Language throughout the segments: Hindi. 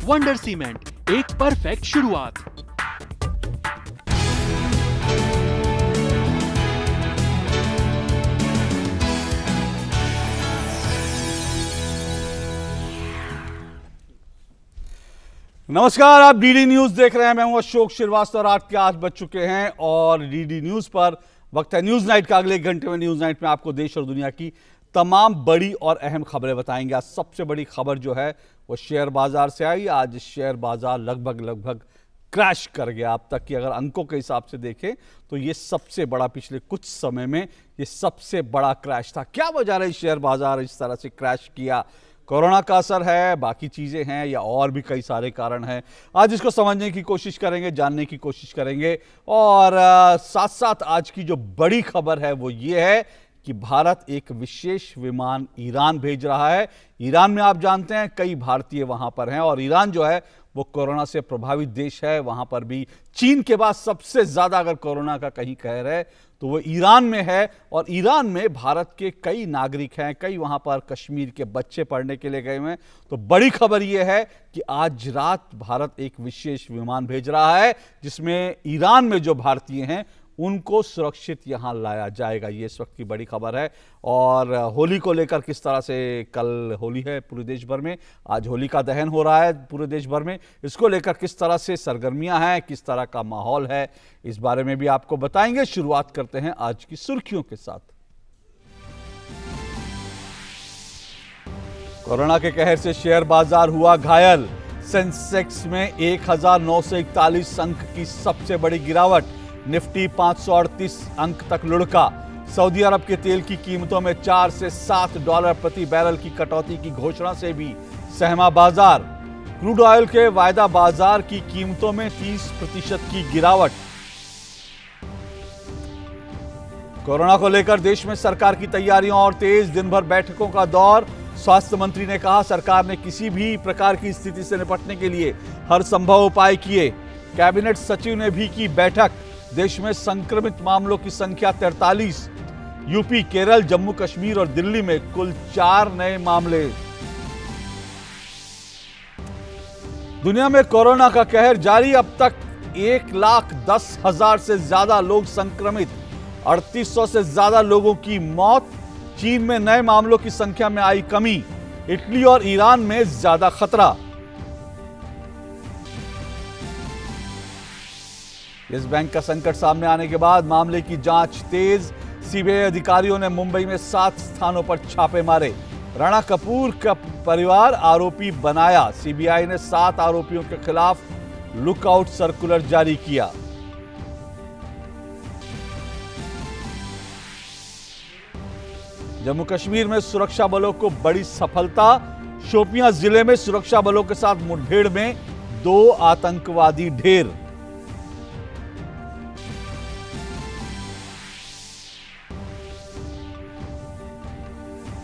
वंडर सीमेंट, एक परफेक्ट शुरुआत। नमस्कार, आप डीडी न्यूज देख रहे हैं। मैं हूं अशोक श्रीवास्तव। रात के 8 बज चुके हैं और डीडी न्यूज पर वक्त है न्यूज नाइट का। अगले एक घंटे में न्यूज नाइट में आपको देश और दुनिया की तमाम बड़ी और अहम खबरें बताएंगे। आज सबसे बड़ी खबर जो है वो शेयर बाजार से आई। आज शेयर बाजार लगभग क्रैश कर गया। अब तक की अगर अंकों के हिसाब से देखें तो ये सबसे बड़ा, पिछले कुछ समय में ये सबसे बड़ा क्रैश था। क्या वजह रही शेयर बाजार इस तरह से क्रैश किया? कोरोना का असर है, बाकी चीजें हैं, या और भी कई सारे कारण हैं? आज इसको समझने की कोशिश करेंगे, जानने की कोशिश करेंगे। और साथ साथ आज की जो बड़ी खबर है वो ये है कि भारत एक विशेष विमान ईरान भेज रहा है। ईरान में आप जानते हैं कई भारतीय वहां पर हैं और ईरान जो है वो कोरोना से प्रभावित देश है। वहां पर भी चीन के बाद सबसे ज्यादा अगर कोरोना का कहीं कहर है तो वो ईरान में है। और ईरान में भारत के कई नागरिक हैं, कई वहां पर कश्मीर के बच्चे पढ़ने के लिए गए हुए हैं। तो बड़ी खबर यह है कि आज रात भारत एक विशेष विमान भेज रहा है जिसमें ईरान में जो भारतीय हैं उनको सुरक्षित यहां लाया जाएगा। ये इस वक्त की बड़ी खबर है। और होली को लेकर किस तरह से, कल होली है पूरे देश भर में, आज होली का दहन हो रहा है पूरे देश भर में, इसको लेकर किस तरह से सरगर्मियां हैं, किस तरह का माहौल है, इस बारे में भी आपको बताएंगे। शुरुआत करते हैं आज की सुर्खियों के साथ। कोरोना के कहर से शेयर बाजार हुआ घायल। सेंसेक्स में 1941 अंक की सबसे बड़ी गिरावट। निफ्टी 538 अंक तक लुढ़का। सऊदी अरब के तेल की कीमतों में $4 से $7 प्रति बैरल की कटौती की घोषणा से भी सहमा बाजार। क्रूड ऑयल के वायदा बाजार की कीमतों में 30% की गिरावट। कोरोना को लेकर देश में सरकार की तैयारियां और तेज, दिन भर बैठकों का दौर। स्वास्थ्य मंत्री ने कहा सरकार ने किसी भी प्रकार की स्थिति से निपटने के लिए हर संभव उपाय किए। कैबिनेट सचिव ने भी की बैठक। देश में संक्रमित मामलों की संख्या 43। यूपी, केरल, जम्मू कश्मीर और दिल्ली में कुल 4 नए मामले। दुनिया में कोरोना का कहर जारी। अब तक 1,10,000 से ज्यादा लोग संक्रमित, 3800 से ज्यादा लोगों की मौत। चीन में नए मामलों की संख्या में आई कमी। इटली और ईरान में ज्यादा खतरा। इस बैंक का संकट सामने आने के बाद मामले की जांच तेज। सीबीआई अधिकारियों ने मुंबई में 7 स्थानों पर छापे मारे। राणा कपूर का परिवार आरोपी बनाया। सीबीआई ने 7 आरोपियों के खिलाफ लुकआउट सर्कुलर जारी किया। जम्मू कश्मीर में सुरक्षा बलों को बड़ी सफलता। शोपियां जिले में सुरक्षा बलों के साथ मुठभेड़ में 2 आतंकवादी ढेर।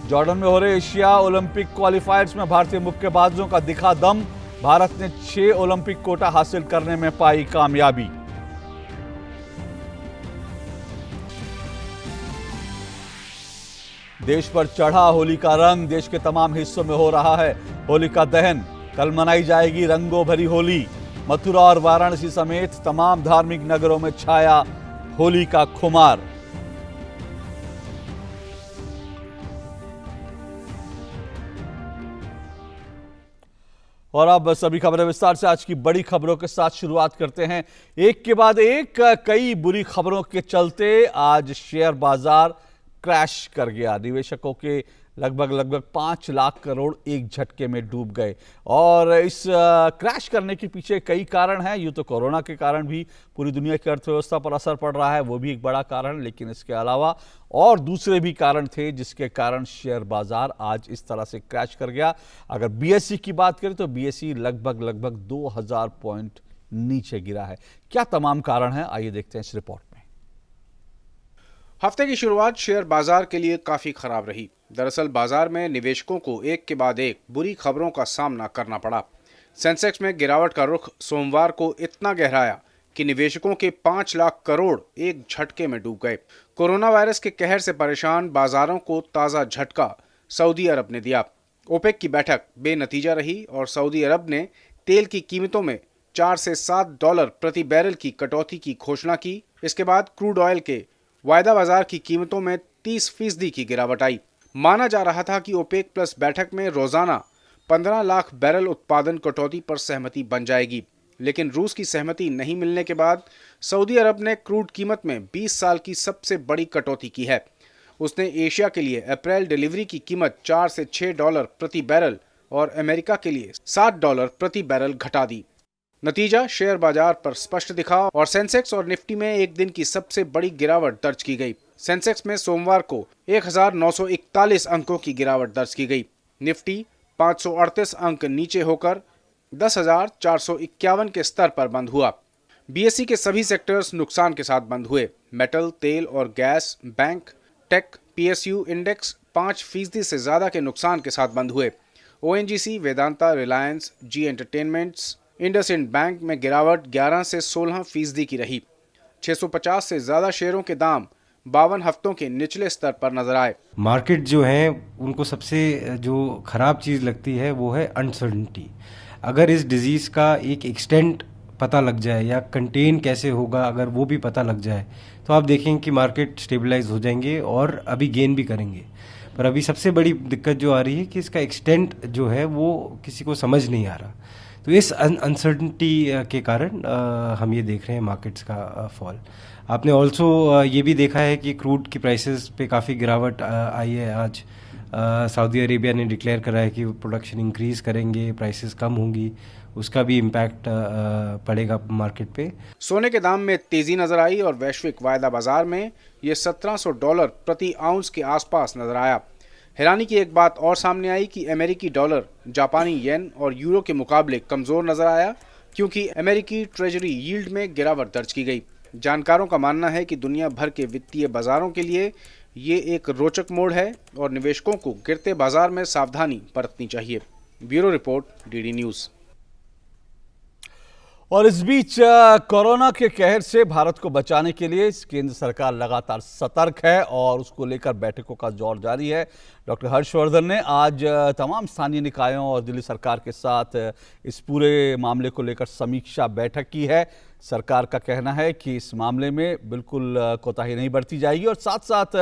जॉर्डन में हो रहे एशिया ओलंपिक क्वालिफायर्स में भारतीय मुक्केबाजों का दिखा दम। भारत ने 6 ओलंपिक कोटा हासिल करने में पाई कामयाबी। देश पर चढ़ा होली का रंग। देश के तमाम हिस्सों में हो रहा है होली का दहन। कल मनाई जाएगी रंगों भरी होली। मथुरा और वाराणसी समेत तमाम धार्मिक नगरों में छाया होली का खुमार। और अब सभी खबरें विस्तार से। आज की बड़ी खबरों के साथ शुरुआत करते हैं। एक के बाद एक कई बुरी खबरों के चलते आज शेयर बाजार क्रैश कर गया। निवेशकों के लगभग 5 लाख करोड़ एक झटके में डूब गए। और इस क्रैश करने के पीछे कई कारण हैं। यूं तो कोरोना के कारण भी पूरी दुनिया की अर्थव्यवस्था पर असर पड़ रहा है, वो भी एक बड़ा कारण, लेकिन इसके अलावा और दूसरे भी कारण थे जिसके कारण शेयर बाजार आज इस तरह से क्रैश कर गया। अगर बीएसई की बात करें तो बीएसई लगभग 2000 पॉइंट नीचे गिरा है। क्या तमाम कारण है, आइए देखते हैं इस रिपोर्ट में। हफ्ते की शुरुआत शेयर बाजार के लिए काफी खराब रही। दरअसल बाजार में निवेशकों को एक के बाद एक बुरी खबरों का सामना करना पड़ा। सेंसेक्स में गिरावट का रुख सोमवार को इतना गहराया कि निवेशकों के 5 लाख करोड़ एक झटके में डूब गए। कोरोना वायरस के कहर से परेशान बाजारों को ताज़ा झटका सऊदी अरब ने दिया। ओपेक की बैठक बेनतीजा रही और सऊदी अरब ने तेल की कीमतों में 4 से 7 डॉलर प्रति बैरल की कटौती की घोषणा की। इसके बाद क्रूड ऑयल के वायदा बाजार की कीमतों में 30% की गिरावट आई। माना जा रहा था कि ओपेक प्लस बैठक में रोजाना 15 लाख बैरल उत्पादन कटौती पर सहमति बन जाएगी, लेकिन रूस की सहमति नहीं मिलने के बाद सऊदी अरब ने क्रूड कीमत में 20 साल की सबसे बड़ी कटौती की है। उसने एशिया के लिए अप्रैल डिलीवरी की कीमत 4 से 6 डॉलर प्रति बैरल और अमेरिका के लिए 7 डॉलर प्रति बैरल घटा दी। नतीजा शेयर बाजार पर स्पष्ट दिखा और सेंसेक्स और निफ्टी में एक दिन की सबसे बड़ी गिरावट दर्ज की गई। सेंसेक्स में सोमवार को 1941 अंकों की गिरावट दर्ज की गई। निफ्टी 538 अंक नीचे होकर 10,451 के स्तर पर बंद हुआ। बीएसई के सभी सेक्टर्स नुकसान के साथ बंद हुए। मेटल, तेल और gas, bank, tech, PSU index 5% से ज्यादा के नुकसान के साथ बंद हुए। ONGC, Vedanta, Reliance, Zee entertainments, IndusInd bank में गिरावट 11 से 16% की रही। 650 से ज्यादा शेयरों के दाम 52 हफ्तों के निचले स्तर पर नजर आए। मार्केट जो है उनको सबसे जो खराब चीज़ लगती है वो है अनसर्टनिटी। अगर इस डिजीज़ का एक एक्सटेंट पता लग जाए या कंटेन कैसे होगा, अगर वो भी पता लग जाए तो आप देखेंगे कि मार्केट स्टेबलाइज हो जाएंगे और अभी गेन भी करेंगे। पर अभी सबसे बड़ी दिक्कत जो आ रही है कि इसका एक्सटेंट जो है वो किसी को समझ नहीं आ रहा। तो इस अनसर्टनिटी के कारण हम ये देख रहे हैं मार्केट्स का फॉल। आपने ऑल्सो ये भी देखा है कि क्रूड की प्राइसेस पे काफ़ी गिरावट आई है। आज सऊदी अरेबिया ने डिक्लेयर करा है कि प्रोडक्शन इंक्रीज़ करेंगे, प्राइसेस कम होंगी, उसका भी इम्पैक्ट पड़ेगा मार्केट पे। सोने के दाम में तेजी नजर आई और वैश्विक वायदा बाजार में ये 1700 डॉलर प्रति आउंस के आसपास नजर आया। हैरानी की एक बात और सामने आई कि अमेरिकी डॉलर जापानी येन और यूरो के मुकाबले कमजोर नजर आया, क्योंकि अमेरिकी ट्रेजरी यील्ड में गिरावट दर्ज की गई। जानकारों का मानना है कि दुनिया भर के वित्तीय बाजारों के लिए ये एक रोचक मोड़ है और निवेशकों को गिरते बाजार में सावधानी बरतनी चाहिए। Bureau report, DD news. और इस बीच कोरोना के कहर से भारत को बचाने के लिए केंद्र सरकार लगातार सतर्क है और उसको लेकर बैठकों का दौर जारी है। डॉक्टर हर्षवर्धन ने आज तमाम स्थानीय निकायों और दिल्ली सरकार के साथ इस पूरे मामले को लेकर समीक्षा बैठक की है। सरकार का कहना है कि इस मामले में बिल्कुल कोताही नहीं बरती जाएगी और साथ साथ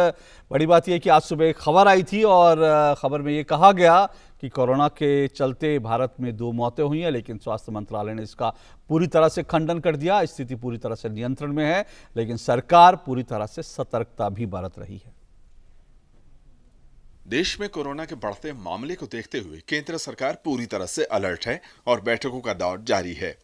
बड़ी बात यह कि आज सुबह एक खबर आई थी और खबर में ये कहा गया कि कोरोना के चलते भारत में 2 मौतें हुई हैं, लेकिन स्वास्थ्य मंत्रालय ने इसका पूरी तरह से खंडन कर दिया। स्थिति पूरी तरह से नियंत्रण में है, लेकिन सरकार पूरी तरह से सतर्कता भी बरत रही है। देश में कोरोना के बढ़ते मामले को देखते हुए केंद्र सरकार पूरी तरह से अलर्ट है और बैठकों का दौर जारी है।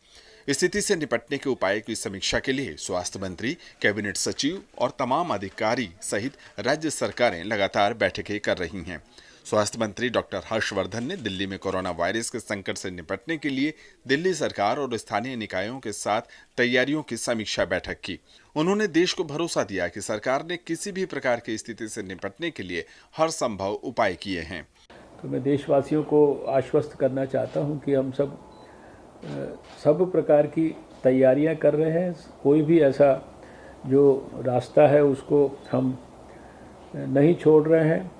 स्थिति से निपटने के उपाय की समीक्षा के लिए स्वास्थ्य मंत्री, कैबिनेट सचिव और तमाम अधिकारी सहित राज्य सरकारें लगातार बैठकें कर रही हैं। स्वास्थ्य मंत्री डॉक्टर हर्षवर्धन ने दिल्ली में कोरोना वायरस के संकट से निपटने के लिए दिल्ली सरकार और स्थानीय निकायों के साथ तैयारियों की समीक्षा बैठक की। उन्होंने देश को भरोसा दिया कि सरकार ने किसी भी प्रकार की स्थिति से निपटने के लिए हर संभव उपाय किए हैं। तो मैं देशवासियों को आश्वस्त करना चाहता हूं कि हम सब प्रकार की तैयारियां कर रहे हैं। कोई भी ऐसा जो रास्ता है उसको हम नहीं छोड़ रहे हैं।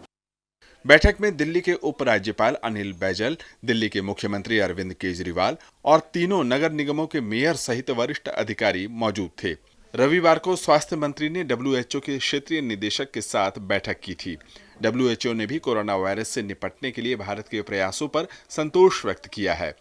बैठक में दिल्ली के उपराज्यपाल अनिल बैजल, दिल्ली के मुख्यमंत्री अरविंद केजरीवाल और तीनों नगर निगमों के मेयर सहित वरिष्ठ अधिकारी मौजूद थे। रविवार को स्वास्थ्य मंत्री ने WHO के क्षेत्रीय निदेशक के साथ बैठक की थी। WHO ने भी कोरोना वायरस से निपटने के लिए भारत के प्रयासों पर संतोष व्यक्त किया है।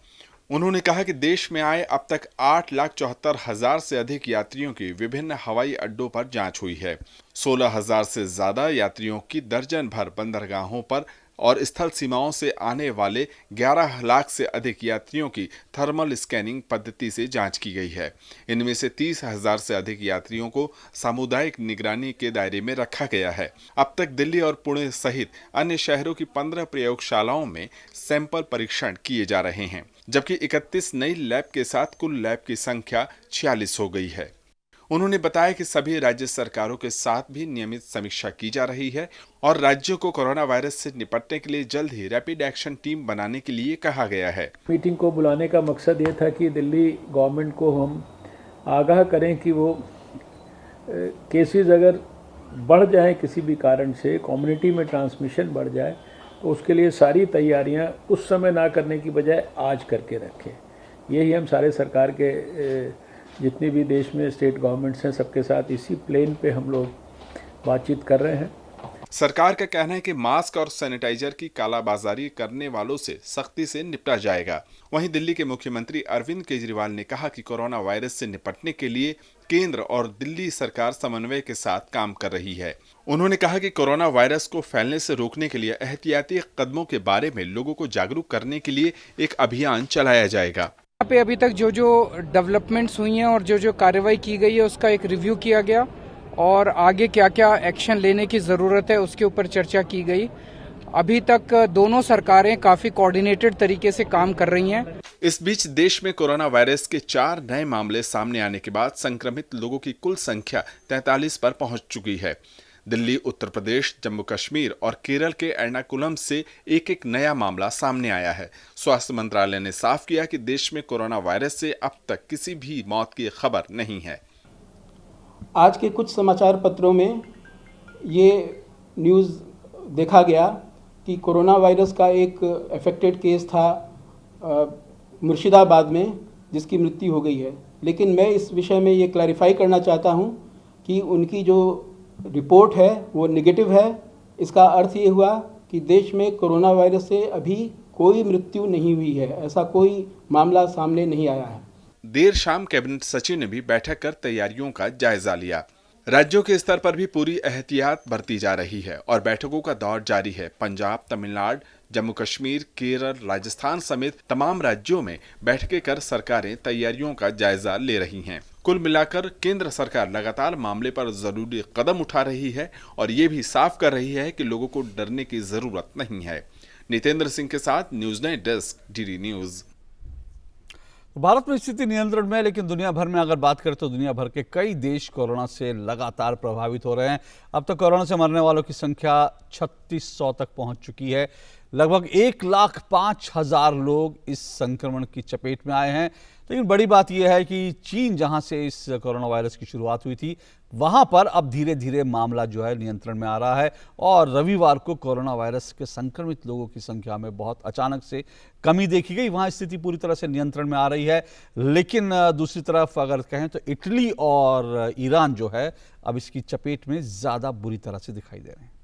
उन्होंने कहा कि देश में आए अब तक 8,74,000 से अधिक यात्रियों की विभिन्न हवाई अड्डों पर जांच हुई है। 16,000 से ज्यादा यात्रियों की दर्जन भर बंदरगाहों पर और स्थल सीमाओं से आने वाले 11 लाख से अधिक यात्रियों की थर्मल स्कैनिंग पद्धति से जांच की गई है। इनमें से 30,000 से अधिक यात्रियों को सामुदायिक निगरानी के दायरे में रखा गया है। अब तक दिल्ली और पुणे सहित अन्य शहरों की 15 प्रयोगशालाओं में सैंपल परीक्षण किए जा रहे हैं, जबकि 31 नई लैब के साथ कुल लैब की संख्या 46 हो गई है। उन्होंने बताया कि सभी राज्य सरकारों के साथ भी नियमित समीक्षा की जा रही है और राज्यों को कोरोना वायरस से निपटने के लिए जल्द ही रैपिड एक्शन टीम बनाने के लिए कहा गया है। मीटिंग को बुलाने का मकसद ये था कि दिल्ली गवर्नमेंट को हम आगाह करें कि वो केसेस अगर बढ़ जाए किसी भी कारण से, कम्युनिटी में ट्रांसमिशन बढ़ जाए, तो उसके लिए सारी तैयारियां उस समय ना करने की बजाय आज करके रखें। यही हम सारे सरकार के जितनी भी देश में स्टेट गवर्नमेंट्स हैं सबके साथ इसी प्लेन पे हम लोग बातचीत कर रहे हैं। सरकार का कहना है कि मास्क और सैनिटाइजर की कालाबाजारी करने वालों से सख्ती से निपटा जाएगा। वहीं दिल्ली के मुख्यमंत्री अरविंद केजरीवाल ने कहा कि कोरोना वायरस से निपटने के लिए केंद्र और दिल्ली सरकार समन्वय के साथ काम कर रही है। उन्होंने कहा कि कोरोना वायरस को फैलने से रोकने के लिए एहतियाती कदमों के बारे में लोगों को जागरूक करने के लिए एक अभियान चलाया जाएगा। यहाँ पे अभी तक जो डेवलपमेंट्स हुई हैं और जो कार्रवाई की गई है उसका एक रिव्यू किया गया और आगे क्या क्या एक्शन लेने की ज़रूरत है उसके ऊपर चर्चा की गई। अभी तक दोनों सरकारें काफ़ी कोऑर्डिनेटेड तरीके से काम कर रही हैं। इस बीच देश में कोरोना वायरस के 4 नए मामले सामने आने के बाद संक्रमित लोगों की कुल संख्या 43 पर पहुंच चुकी है। दिल्ली, उत्तर प्रदेश, जम्मू कश्मीर और केरल के एर्नाकुलम से एक नया मामला सामने आया है। स्वास्थ्य मंत्रालय ने साफ किया कि देश में कोरोना वायरस से अब तक किसी भी मौत की खबर नहीं है। आज के कुछ समाचार पत्रों में ये न्यूज़ देखा गया कि कोरोना वायरस का एक अफेक्टेड केस था मुर्शिदाबाद में जिसकी मृत्यु हो गई है। लेकिन मैं इस विषय में ये क्लैरिफाई करना चाहता हूँ कि उनकी जो रिपोर्ट है वो नेगेटिव है। इसका अर्थ ये हुआ कि देश में कोरोना वायरस से अभी कोई मृत्यु नहीं हुई है, ऐसा कोई मामला सामने नहीं आया है। देर शाम कैबिनेट सचिव ने भी बैठक कर तैयारियों का जायजा लिया। राज्यों के स्तर पर भी पूरी एहतियात बरती जा रही है और बैठकों का दौर जारी है। पंजाब, तमिलनाडु, जम्मू कश्मीर, केरल, राजस्थान समेत तमाम राज्यों में बैठकें कर सरकारें तैयारियों का जायजा ले रही हैं। कुल मिलाकर केंद्र सरकार लगातार मामले पर जरूरी कदम उठा रही है और ये भी साफ कर रही है कि लोगों को डरने की जरूरत नहीं है। नितेंद्र सिंह के साथ news night desk, DD news. Bharat में स्थिति नियंत्रण में है, लेकिन दुनिया भर में अगर बात करें तो दुनिया भर के कई देश कोरोना से लगातार प्रभावित हो रहे हैं। अब तक कोरोना से मरने वालों की संख्या 3600 तक पहुंच चुकी है। लगभग 1,05,000 लोग इस संक्रमण की चपेट में आए हैं। लेकिन बड़ी बात यह है कि चीन, जहां से इस कोरोना वायरस की शुरुआत हुई थी, वहां पर अब धीरे धीरे मामला जो है नियंत्रण में आ रहा है और रविवार को कोरोना वायरस के संक्रमित लोगों की संख्या में बहुत अचानक से कमी देखी गई। वहां स्थिति पूरी तरह से नियंत्रण में आ रही है। लेकिन दूसरी तरफ अगर कहें तो इटली और ईरान जो है अब इसकी चपेट में ज्यादा बुरी तरह से दिखाई दे रहे हैं।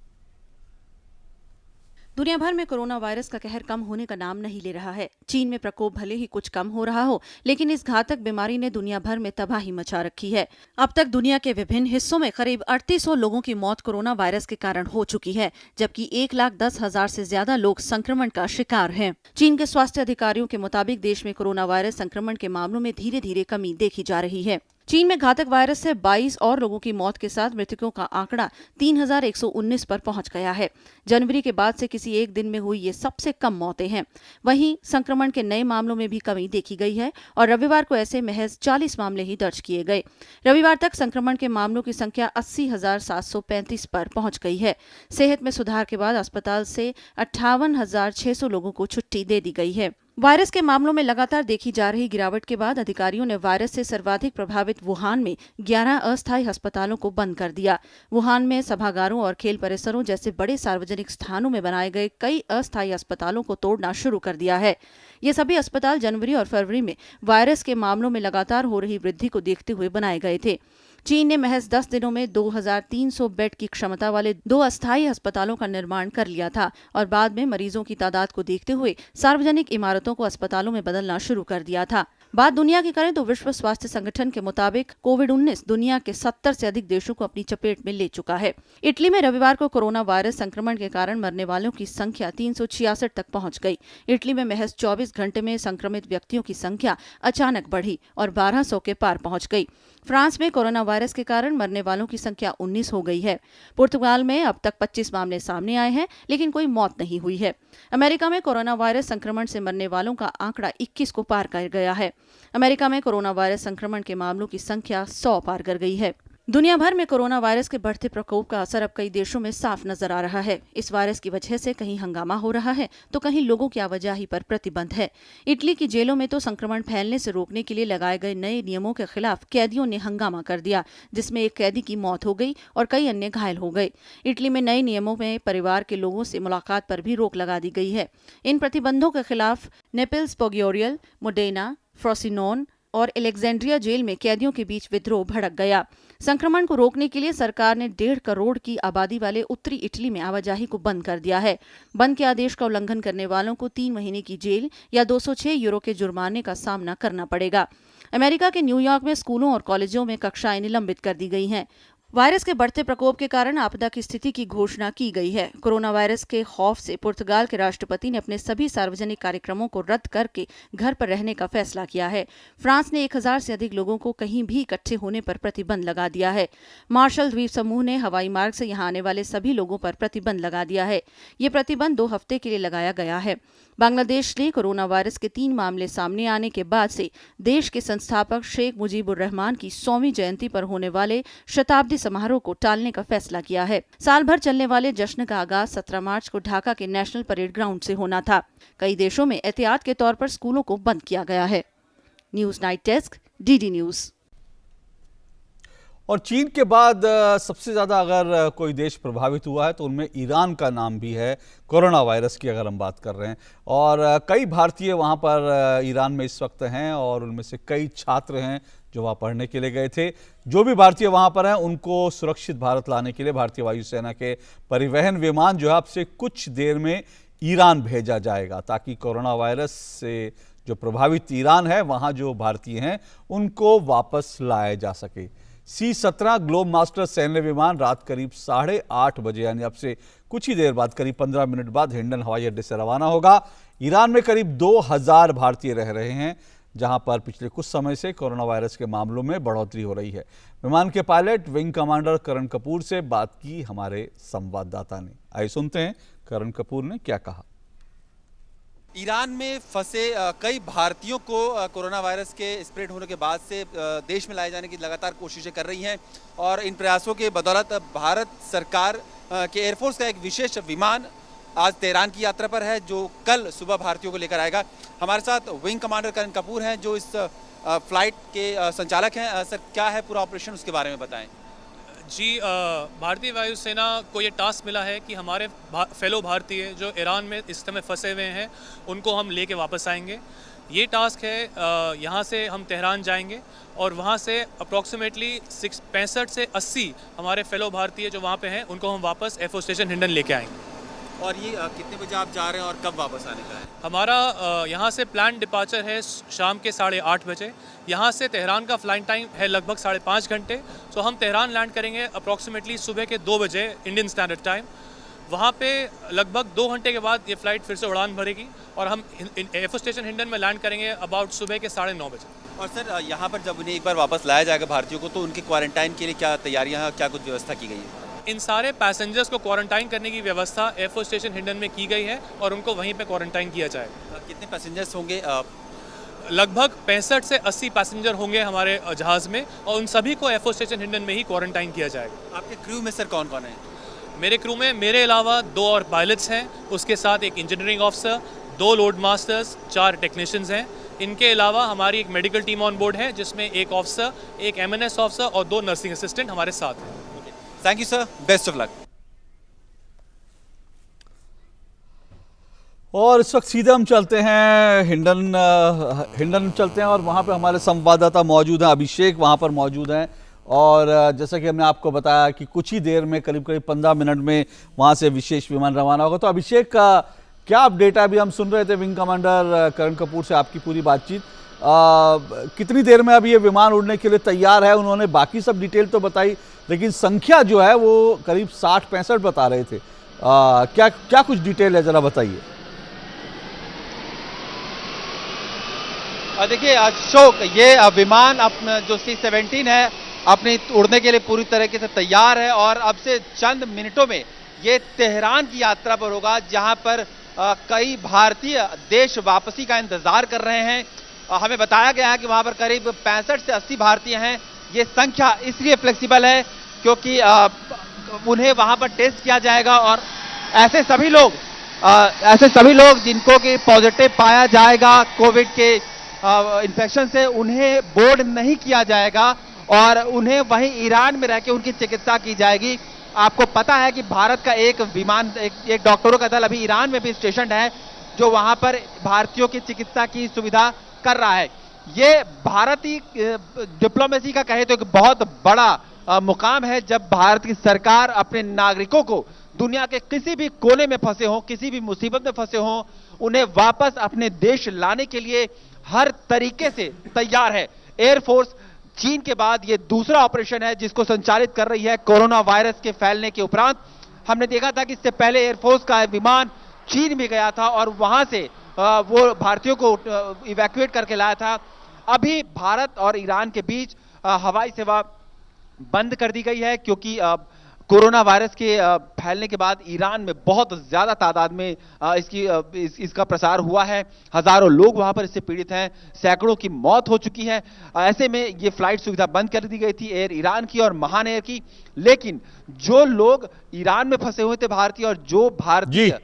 दुनिया भर में कोरोना वायरस का कहर कम होने का नाम नहीं ले रहा है। चीन में प्रकोप भले ही कुछ कम हो रहा हो, लेकिन इस घातक बीमारी ने दुनिया भर में तबाही मचा रखी है। अब तक दुनिया के विभिन्न हिस्सों में करीब 3800 लोगों की मौत कोरोना वायरस के कारण हो चुकी है, जबकि 1,10,000 से ज्यादा लोग संक्रमण का शिकार हैं। चीन के स्वास्थ्य अधिकारियों के मुताबिक देश में कोरोना वायरस संक्रमण के मामलों में धीरे धीरे कमी देखी जा रही है। चीन में घातक वायरस से 22 और लोगों की मौत के साथ मृतकों का आंकड़ा 3,119 पर पहुंच गया है। जनवरी के बाद से किसी एक दिन में हुई ये सबसे कम मौतें हैं। वहीं संक्रमण के नए मामलों में भी कमी देखी गई है और रविवार को ऐसे महज 40 मामले ही दर्ज किए गए। रविवार तक संक्रमण के मामलों की संख्या 80,735 पर पहुंच गई है। सेहत में सुधार के बाद अस्पताल से 58,600 लोगों को छुट्टी दे दी गई है। वायरस के मामलों में लगातार देखी जा रही गिरावट के बाद अधिकारियों ने वायरस से सर्वाधिक प्रभावित वुहान में 11 अस्थायी अस्पतालों को बंद कर दिया। वुहान में सभागारों और खेल परिसरों जैसे बड़े सार्वजनिक स्थानों में बनाए गए कई अस्थायी अस्पतालों को तोड़ना शुरू कर दिया है। ये सभी अस्पताल जनवरी और फरवरी में वायरस के मामलों में लगातार हो रही वृद्धि को देखते हुए बनाए गए थे। चीन ने महज 10 दिनों में 2,300 बेड की क्षमता वाले 2 अस्थायी अस्पतालों का निर्माण कर लिया था और बाद में मरीजों की तादाद को देखते हुए सार्वजनिक इमारतों को अस्पतालों में बदलना शुरू कर दिया था। बात दुनिया की करें तो विश्व स्वास्थ्य संगठन के मुताबिक कोविड-19 दुनिया के 70 से अधिक देशों को अपनी चपेट में ले चुका है। इटली में रविवार को कोरोना वायरस संक्रमण के कारण मरने वालों की संख्या 366 तक पहुंच गई। इटली में महज 24 घंटे में संक्रमित व्यक्तियों की संख्या अचानक बढ़ी और 1200 के पार पहुंच गई। फ्रांस में कोरोना वायरस के कारण मरने वालों की संख्या 19 हो गई है। पुर्तगाल में अब तक 25 मामले सामने आए हैं, लेकिन कोई मौत नहीं हुई है। अमेरिका में कोरोना वायरस संक्रमण से मरने वालों का आंकड़ा 21 को पार कर गया है। अमेरिका में कोरोना वायरस संक्रमण के मामलों की संख्या 100 पार कर गई है। दुनिया भर में कोरोना वायरस के बढ़ते प्रकोप का असर अब कई देशों में साफ नजर आ रहा है। इस वायरस की वजह से कहीं हंगामा हो रहा है तो कहीं लोगों की आवाजाही पर प्रतिबंध है। इटली की जेलों में तो संक्रमण फैलने से रोकने के लिए लगाए गए नए नियमों के खिलाफ कैदियों ने हंगामा कर दिया, जिसमें एक कैदी की मौत हो गई और कई अन्य घायल हो गए। इटली में नए नियमों में परिवार के लोगों से मुलाकात पर भी रोक लगा दी गई है। इन प्रतिबंधों के खिलाफ नेपिल्स, पोगियोरियल, मोडेना, फ्रोसिनोन और एलेक्जेंड्रिया जेल में कैदियों के बीच विद्रोह भड़क गया। संक्रमण को रोकने के लिए सरकार ने 1.5 करोड़ की आबादी वाले उत्तरी इटली में आवाजाही को बंद कर दिया है। बंद के आदेश का उल्लंघन करने वालों को 3 महीने की जेल या 206 यूरो के जुर्माने का सामना करना पड़ेगा। अमेरिका के न्यूयॉर्क में स्कूलों और कॉलेजों में कक्षाएं निलंबित कर दी गई हैं। वायरस के बढ़ते प्रकोप के कारण आपदा की स्थिति की घोषणा की गई है। कोरोना वायरस के खौफ से पुर्तगाल के राष्ट्रपति ने अपने सभी सार्वजनिक कार्यक्रमों को रद्द करके घर पर रहने का फैसला किया है। फ्रांस ने 1000 से अधिक लोगों को कहीं भी इकट्ठे होने पर प्रतिबंध लगा दिया है। मार्शल द्वीप समूह ने हवाई मार्ग से यहां आने वाले सभी लोगों पर प्रतिबंध लगा दिया है। ये प्रतिबंध 2 हफ्ते के लिए लगाया गया है। बांग्लादेश ने कोरोना वायरस के 3 मामले सामने आने के बाद से देश के संस्थापक शेख मुजीबुर रहमान की 100वीं जयंती पर होने वाले शताब्दी समारोह को टालने का फैसला किया है। साल भर चलने वाले जश्न का आगाज 17 मार्च को ढाका के नेशनल परेड ग्राउंड से होना था। कई देशों में एहतियात के तौर पर स्कूलों को बंद किया गया है। News night desk, DD news. और चीन के बाद सबसे ज़्यादा अगर कोई देश प्रभावित हुआ है तो उनमें ईरान का नाम भी है, कोरोना वायरस की अगर हम बात कर रहे हैं। और कई भारतीय वहाँ पर ईरान में इस वक्त हैं और उनमें से कई छात्र हैं जो वहाँ पढ़ने के लिए गए थे। जो भी भारतीय वहाँ पर हैं उनको सुरक्षित भारत लाने के लिए भारतीय वायुसेना के परिवहन विमान जो है अब से कुछ देर में ईरान भेजा जाएगा, ताकि कोरोना वायरस से जो प्रभावित ईरान है वहाँ जो भारतीय हैं उनको वापस लाया जा सके। C-17 ग्लोब मास्टर सैन्य विमान रात करीब 8:30 बजे यानी अब से कुछ ही देर बाद, करीब 15 मिनट बाद हिंडन हवाई अड्डे से रवाना होगा। ईरान में करीब 2000 भारतीय रह रहे हैं, जहां पर पिछले कुछ समय से कोरोना वायरस के मामलों में बढ़ोतरी हो रही है। विमान के पायलट विंग कमांडर करण कपूर से बात की हमारे संवाददाता ने। आइए सुनते हैं करण कपूर ने क्या कहा। ईरान में फंसे कई भारतीयों को कोरोना वायरस के स्प्रेड होने के बाद से देश में लाए जाने की लगातार कोशिशें कर रही हैं और इन प्रयासों के बदौलत भारत सरकार के एयरफोर्स का एक विशेष विमान आज तेहरान की यात्रा पर है, जो कल सुबह भारतीयों को लेकर आएगा। हमारे साथ विंग कमांडर करण कपूर हैं जो इस फ्लाइट के संचालक हैं। सर, क्या है पूरा ऑपरेशन, उसके बारे में बताएं। जी, भारतीय वायुसेना को ये टास्क मिला है कि हमारे फेलो भारतीय जो ईरान में इस समय फंसे हुए हैं उनको हम लेके वापस आएंगे। ये टास्क है, यहाँ से हम तेहरान जाएंगे और वहाँ से अप्रॉक्सीमेटली 65 से 80 हमारे फेलो भारतीय जो वहाँ पे हैं उनको हम वापस एयरफोर्स स्टेशन हिंडन लेके आएंगे। और ये कितने बजे आप जा रहे हैं और कब वापस आने का है? हमारा यहाँ से प्लान डिपार्चर है शाम के 8:30 बजे। यहाँ से तेहरान का फ्लाइंग टाइम है लगभग 5.5 घंटे। तो हम तेहरान लैंड करेंगे अप्रॉक्सीमेटली सुबह के 2 बजे इंडियन स्टैंडर्ड टाइम। वहाँ पे लगभग 2 घंटे के बाद ये फ्लाइट फिर से उड़ान भरेगी और हम एयरफोर्स स्टेशन हिंडन में लैंड करेंगे अबाउट सुबह के 9:30 बजे। और सर, यहाँ पर जब उन्हें एक बार वापस लाया जाएगा भारतीयों को, तो उनके क्वारंटाइन के लिए क्या तैयारियाँ, क्या कुछ व्यवस्था की गई है? इन सारे पैसेंजर्स को क्वारंटाइन करने की व्यवस्था एयरफोर्स स्टेशन हिंडन में की गई है और उनको वहीं पे क्वारंटाइन किया जाएगा। कितने पैसेंजर्स होंगे? लगभग 65 से 80 पैसेंजर होंगे हमारे जहाज़ में और उन सभी को एयरफोर्स स्टेशन हिंडन में ही क्वारंटाइन किया जाएगा। आपके क्रू में सर कौन कौन है? मेरे क्रू में मेरे अलावा 2 और पायलट्स हैं, उसके साथ एक engineering officer, 2 load masters, 4 technicians हैं। इनके अलावा हमारी एक मेडिकल टीम ऑन बोर्ड है जिसमें एक ऑफिसर, एक MNS ऑफिसर और 2 नर्सिंग असिस्टेंट हमारे साथ हैं। Thank you sir, best of luck. और इस वक्त सीधे हम चलते हैं हिंडन चलते हैं और वहाँ पे हमारे संवाददाता मौजूद हैं, अभिषेक वहाँ पर मौजूद हैं। और जैसा कि हमने आपको बताया कि कुछ ही देर में करीब 15 मिनट में वहाँ से विशेष विमान रवाना होगा। तो अभिषेक का क्या अपडेट है? अभी हम सुन रहे थे विंग कमांडर करण कपूर से आपकी पूरी बातचीत। कितनी देर में अब ये विमान उड़ने के लिए तैयार है? उन्होंने बाकी सब डिटेल तो बताई, लेकिन संख्या जो है वो करीब 60-65 बता रहे थे। क्या कुछ डिटेल है, जरा बताइए। देखिए अशोक, ये विमान अपना जो C-17 है अपनी उड़ने के लिए पूरी तरीके से तैयार है और अब से चंद मिनटों में ये तेहरान की यात्रा पर होगा, जहां पर कई भारतीय देश वापसी का इंतजार कर रहे हैं। हमें बताया गया है कि वहां पर करीब 65 से 80 भारतीय हैं। ये संख्या इसलिए फ्लेक्सिबल है क्योंकि उन्हें वहां पर टेस्ट किया जाएगा और ऐसे सभी लोग जिनको कि पॉजिटिव पाया जाएगा कोविड के इन्फेक्शन से, उन्हें बोर्ड नहीं किया जाएगा और उन्हें वहीं ईरान में रह के उनकी चिकित्सा की जाएगी। आपको पता है कि भारत का एक विमान, एक डॉक्टरों का दल अभी ईरान में भी स्टेशन है जो वहां पर भारतीयों की चिकित्सा की सुविधा कर रहा है। ये भारतीय डिप्लोमेसी का कहे तो एक बहुत बड़ा मुकाम है, जब भारत की सरकार अपने नागरिकों को दुनिया के किसी भी कोने में फंसे हों, किसी भी मुसीबत में फंसे हों, उन्हें वापस अपने देश लाने के लिए हर तरीके से तैयार है। एयरफोर्स चीन के बाद ये दूसरा ऑपरेशन है जिसको संचालित कर रही है कोरोना वायरस के फैलने के उपरांत। हमने देखा था कि इससे पहले एयरफोर्स का विमान चीन में गया था और वहां से वो भारतीयों को इवैक्यूएट करके लाया था। अभी भारत और ईरान के बीच हवाई सेवा बंद कर दी गई है क्योंकि कोरोना वायरस के फैलने के बाद ईरान में बहुत ज्यादा तादाद में इसका प्रसार हुआ है। हजारों लोग वहां पर इससे पीड़ित हैं, सैकड़ों की मौत हो चुकी है। ऐसे में ये फ्लाइट सुविधा बंद कर दी गई थी, एयर ईरान की और महान एयर की। लेकिन जो लोग ईरान में फंसे हुए थे भारतीय, और जो भारतीय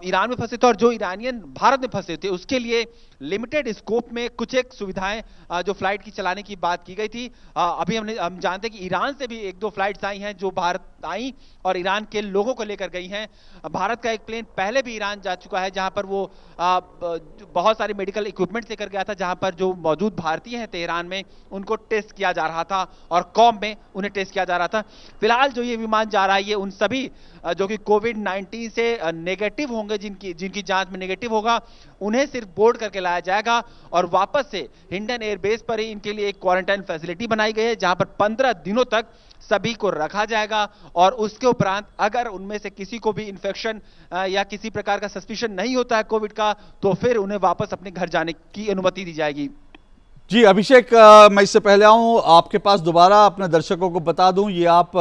ईरान में फंसे थे और जो ईरानियन भारत में फंसे थे, उसके लिए लिमिटेड स्कोप में कुछ एक सुविधाएं जो फ्लाइट की चलाने की बात की गई थी। अभी हम जानते हैं कि ईरान से भी एक दो फ्लाइट्स आई हैं जो भारत आई और ईरान के लोगों को लेकर गई हैं। भारत का एक प्लेन पहले भी ईरान जा चुका है, जहां पर वो बहुत सारे मेडिकल इक्विपमेंट्स लेकर गया था, जहां पर जो मौजूद भारतीय हैं तेहरान में उनको टेस्ट किया जा रहा था और कॉम में उन्हें टेस्ट किया जा रहा था। फिलहाल जो ये विमान जा रहा है, ये उन सभी जो कि कोविड-19 से नेगेटिव होंगे, जिनकी जांच में नेगेटिव होगा, उन्हें सिर्फ बोर्ड करके लाया जाएगा और वापस से हिंडन एयरबेस पर ही इनके लिए एक क्वारंटाइन फैसिलिटी बनाई गई है, जहां पर 15 दिनों तक सभी को रखा जाएगा। और उसके उपरांत अगर उनमें से किसी को भी इंफेक्शन या किसी प्रकार का सस्पिशन नहीं होता है कोविड का, तो फिर उन्हें वापस अपने घर जाने की अनुमति दी जाएगी। जी अभिषेक, मैं इससे पहले आऊं आपके पास दोबारा, अपने दर्शकों को बता दूं, ये आप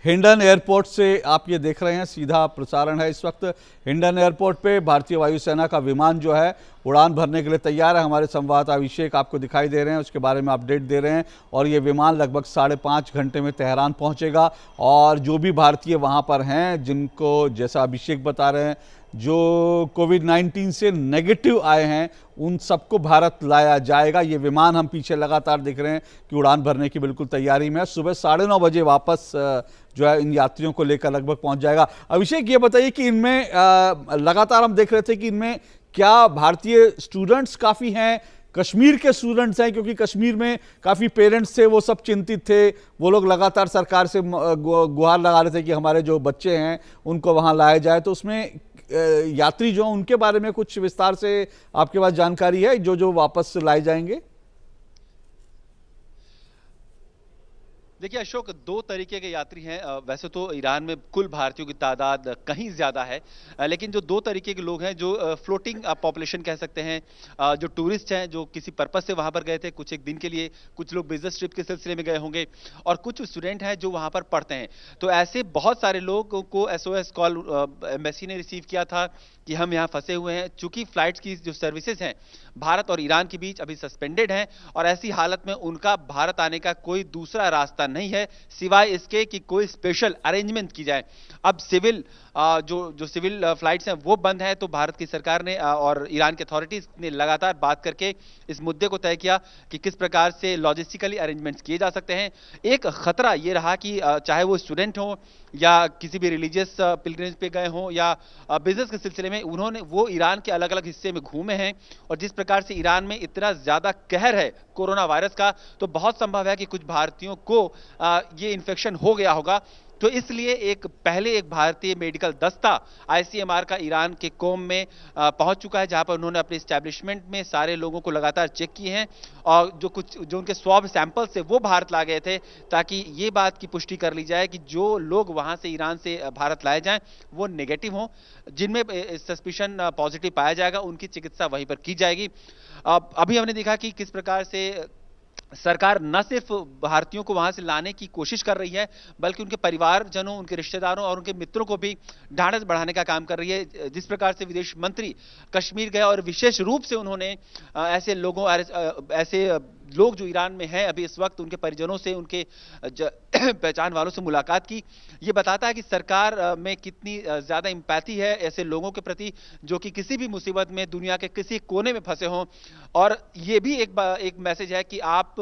हिंडन एयरपोर्ट से आप ये देख रहे हैं, सीधा प्रसारण है। इस वक्त हिंडन एयरपोर्ट पे भारतीय वायुसेना का विमान जो है उड़ान भरने के लिए तैयार है। हमारे संवाददाता अभिषेक आपको दिखाई दे रहे हैं, उसके बारे में अपडेट दे रहे हैं। और ये विमान लगभग 5.5 घंटे में तेहरान पहुंचेगा और जो भी भारतीय वहां पर हैं, जिनको जैसा अभिषेक बता रहे हैं जो कोविड-19 से नेगेटिव आए हैं, उन सबको भारत लाया जाएगा। ये विमान हम पीछे लगातार देख रहे हैं कि उड़ान भरने की बिल्कुल तैयारी में है। सुबह 9:30 बजे वापस जो है इन यात्रियों को लेकर लगभग पहुंच जाएगा। अभिषेक ये बताइए कि इनमें लगातार हम देख रहे थे कि इनमें क्या भारतीय स्टूडेंट्स काफ़ी हैं, कश्मीर के स्टूडेंट्स हैं, क्योंकि कश्मीर में काफ़ी पेरेंट्स थे, वो सब चिंतित थे, वो लोग लगातार सरकार से गुहार लगा रहे थे कि हमारे जो बच्चे हैं उनको वहाँ लाया जाए। तो उसमें यात्री जो उनके बारे में कुछ विस्तार से आपके पास जानकारी है, जो वापस लाए जाएंगे? देखिए अशोक, 2 तरीके के यात्री हैं। वैसे तो ईरान में कुल भारतीयों की तादाद कहीं ज़्यादा है, लेकिन जो 2 तरीके के लोग हैं, जो फ्लोटिंग पॉपुलेशन कह सकते हैं, जो टूरिस्ट हैं, जो किसी पर्पस से वहाँ पर गए थे कुछ एक दिन के लिए, कुछ लोग बिजनेस ट्रिप के सिलसिले में गए होंगे, और कुछ स्टूडेंट हैं जो वहाँ पर पढ़ते हैं। तो ऐसे बहुत सारे लोगों को SOS कॉल एम्बेसी ने रिसीव किया था कि हम यहाँ फंसे हुए हैं। चूंकि फ्लाइट्स की जो सर्विसेज हैं भारत और ईरान के बीच अभी सस्पेंडेड हैं, और ऐसी हालत में उनका भारत आने का कोई दूसरा रास्ता नहीं है सिवाय इसके कि कोई स्पेशल अरेंजमेंट की जाए। अब सिविल जो सिविल फ्लाइट्स हैं वो बंद है, तो भारत की सरकार ने और ईरान की अथॉरिटीज ने लगातार बात करके इस मुद्दे को तय किया कि किस प्रकार से लॉजिस्टिकली अरेंजमेंट्स किए जा सकते हैं। एक खतरा ये रहा कि चाहे वो स्टूडेंट हो या किसी भी रिलीजियस पिलग्रिमेज पे गए हों या बिजनेस के सिलसिले में, वो ईरान के अलग अलग हिस्से में घूमे हैं, और जिस प्रकार से ईरान में इतना ज्यादा कहर है कोरोना वायरस का, तो बहुत संभव है कि कुछ भारतीयों को ये इन्फेक्शन हो गया होगा। तो इसलिए पहले एक भारतीय मेडिकल दस्ता ICMR का ईरान के कोम में पहुंच चुका है, जहां पर उन्होंने अपने एस्टैब्लिशमेंट में सारे लोगों को लगातार चेक किए हैं, और जो उनके स्वैब सैंपल से वो भारत ला गए थे, ताकि ये बात की पुष्टि कर ली जाए कि जो लोग वहां से ईरान से भारत लाए जाएं वो नेगेटिव हों। जिनमें सस्पिशन पॉजिटिव पाया जाएगा उनकी चिकित्सा वहीं पर की जाएगी। अभी हमने देखा कि किस प्रकार से सरकार न सिर्फ भारतीयों को वहां से लाने की कोशिश कर रही है, बल्कि उनके परिवारजनों, उनके रिश्तेदारों और उनके मित्रों को भी ढांढस बढ़ाने का काम कर रही है। जिस प्रकार से विदेश मंत्री कश्मीर गए और विशेष रूप से उन्होंने ऐसे लोगों, ऐसे लोग जो ईरान में हैं अभी इस वक्त, उनके परिजनों से, उनके पहचान वालों से मुलाकात की। ये बताता है कि सरकार में कितनी ज्यादा एम्पैथी है ऐसे लोगों के प्रति जो कि किसी भी मुसीबत में दुनिया के किसी कोने में फंसे हों। और ये भी एक मैसेज है कि आप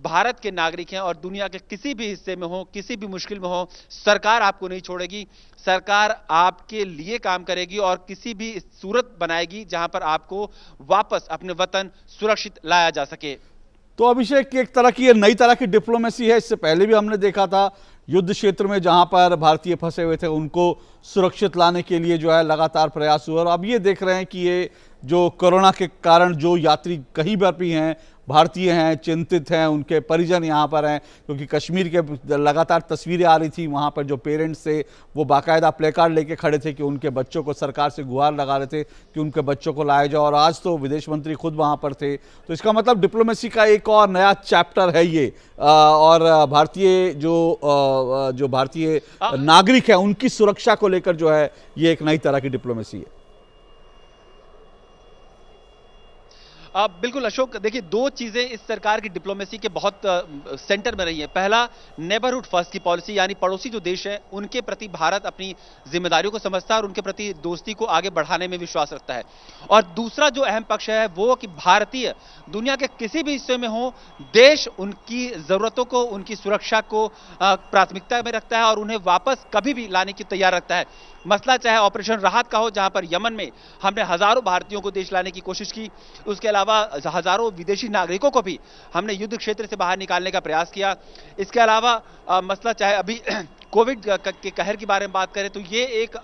भारत के नागरिक हैं और दुनिया के किसी भी हिस्से में हो, किसी भी मुश्किल में हो, सरकार आपको नहीं छोड़ेगी। सरकार आपके लिए काम करेगी और किसी भी सूरत बनाएगी जहां पर आपको वापस अपने वतन सुरक्षित लाया जा सके। तो अभिषेक, एक तरह की ये नई तरह की डिप्लोमेसी है। इससे पहले भी हमने देखा था युद्ध क्षेत्र में जहां पर भारतीय फंसे हुए थे उनको सुरक्षित लाने के लिए जो है लगातार प्रयास हुआ। और अब ये देख रहे हैं कि ये जो कोरोना के कारण जो यात्री कहीं पर भी हैं, भारतीय हैं, चिंतित हैं, उनके परिजन यहाँ पर हैं, क्योंकि कश्मीर के लगातार तस्वीरें आ रही थी, वहाँ पर जो पेरेंट्स थे वो बाकायदा प्लेकार्ड लेके खड़े थे कि उनके बच्चों को, सरकार से गुहार लगा रहे थे कि उनके बच्चों को लाया जाए। और आज तो विदेश मंत्री खुद वहाँ पर थे। तो इसका मतलब डिप्लोमेसी का एक और नया चैप्टर है ये। और भारतीय जो भारतीय नागरिक हैं उनकी सुरक्षा को लेकर जो है ये एक नई तरह की डिप्लोमेसी है। बिल्कुल अशोक, देखिए दो चीजें इस सरकार की डिप्लोमेसी के बहुत सेंटर में रही है। पहला, नेबरहुड फर्स्ट की पॉलिसी, यानी पड़ोसी जो देश है उनके प्रति भारत अपनी जिम्मेदारियों को समझता है और उनके प्रति दोस्ती को आगे बढ़ाने में विश्वास रखता है। और दूसरा जो अहम पक्ष है वो कि भारतीय दुनिया के किसी भी हिस्से में हो, देश उनकी जरूरतों को, उनकी सुरक्षा को प्राथमिकता में रखता है और उन्हें वापस कभी भी लाने की तैयार रखता है। मसला चाहे ऑपरेशन राहत का हो, जहां पर यमन में हमने हजारों भारतीयों को देश लाने की कोशिश की, उसके अलावा हजारों विदेशी नागरिकों को भी हमने युद्ध क्षेत्र से बाहर निकालने का प्रयास किया। इसके अलावा मसला चाहे अभी कोविड के कहर के बारे में बात करें तो ये एक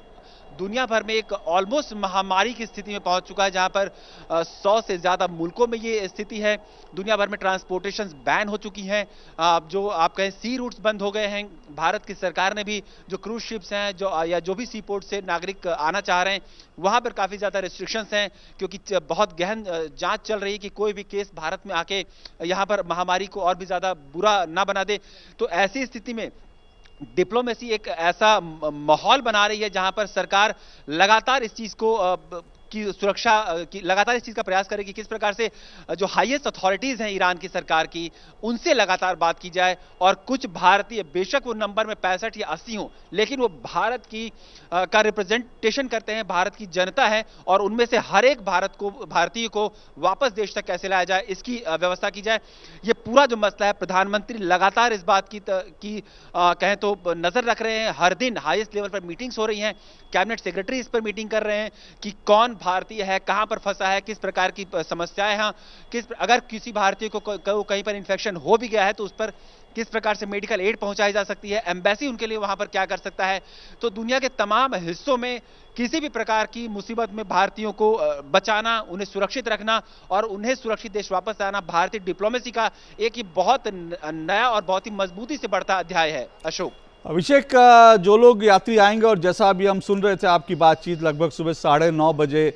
दुनिया भर में एक ऑलमोस्ट महामारी की स्थिति में पहुंच चुका है, जहां पर 100 से ज्यादा मुल्कों में ये स्थिति है। दुनिया भर में ट्रांसपोर्टेशन बैन हो चुकी हैं, जो आप कहें सी रूट्स बंद हो गए हैं। भारत की सरकार ने भी जो क्रूज शिप्स हैं या जो भी सी पोर्ट से नागरिक आना चाह रहे हैं वहां पर काफी ज्यादा रिस्ट्रिक्शंस हैं, क्योंकि बहुत गहन जांच चल रही है कि कोई भी केस भारत में आके यहां पर महामारी को और भी ज्यादा बुरा ना बना दे। तो ऐसी स्थिति में डिप्लोमेसी एक ऐसा माहौल बना रही है जहां पर सरकार लगातार इस चीज को की सुरक्षा की लगातार इस चीज का प्रयास करेगी, किस प्रकार से जो हाईएस्ट अथॉरिटीज हैं ईरान की सरकार की, उनसे लगातार बात की जाए। और कुछ भारतीय, बेशक वो नंबर में 65 या 80 हो, लेकिन वो भारत की का रिप्रेजेंटेशन करते हैं, भारत की जनता है, और उनमें से हर एक भारतीय को वापस देश तक कैसे लाया जाए इसकी व्यवस्था की जाए। ये पूरा जो मसला है, प्रधानमंत्री लगातार इस बात की कहें तो नजर रख रहे हैं। हर दिन हाईएस्ट लेवल पर मीटिंग्स हो रही हैं, कैबिनेट सेक्रेटरी इस पर मीटिंग कर रहे हैं कि कौन भारतीय है, कहां पर फंसा है, किस प्रकार की समस्याएं हैं, अगर किसी भारतीय को कहीं पर इन्फेक्शन हो भी गया है तो उस पर किस प्रकार से मेडिकल एड पहुंचाई जा सकती है, एम्बेसी उनके लिए वहां पर क्या कर सकता है। तो दुनिया के तमाम हिस्सों में किसी भी प्रकार की मुसीबत में भारतीयों को बचाना, उन्हें सुरक्षित रखना और उन्हें सुरक्षित देश वापस आना भारतीय डिप्लोमेसी का एक ही बहुत नया और बहुत ही मजबूती से बढ़ता अध्याय है। अशोक, अभिषेक, जो लोग यात्री आएंगे, और जैसा अभी हम सुन रहे थे आपकी बातचीत, लगभग सुबह 9:30 बजे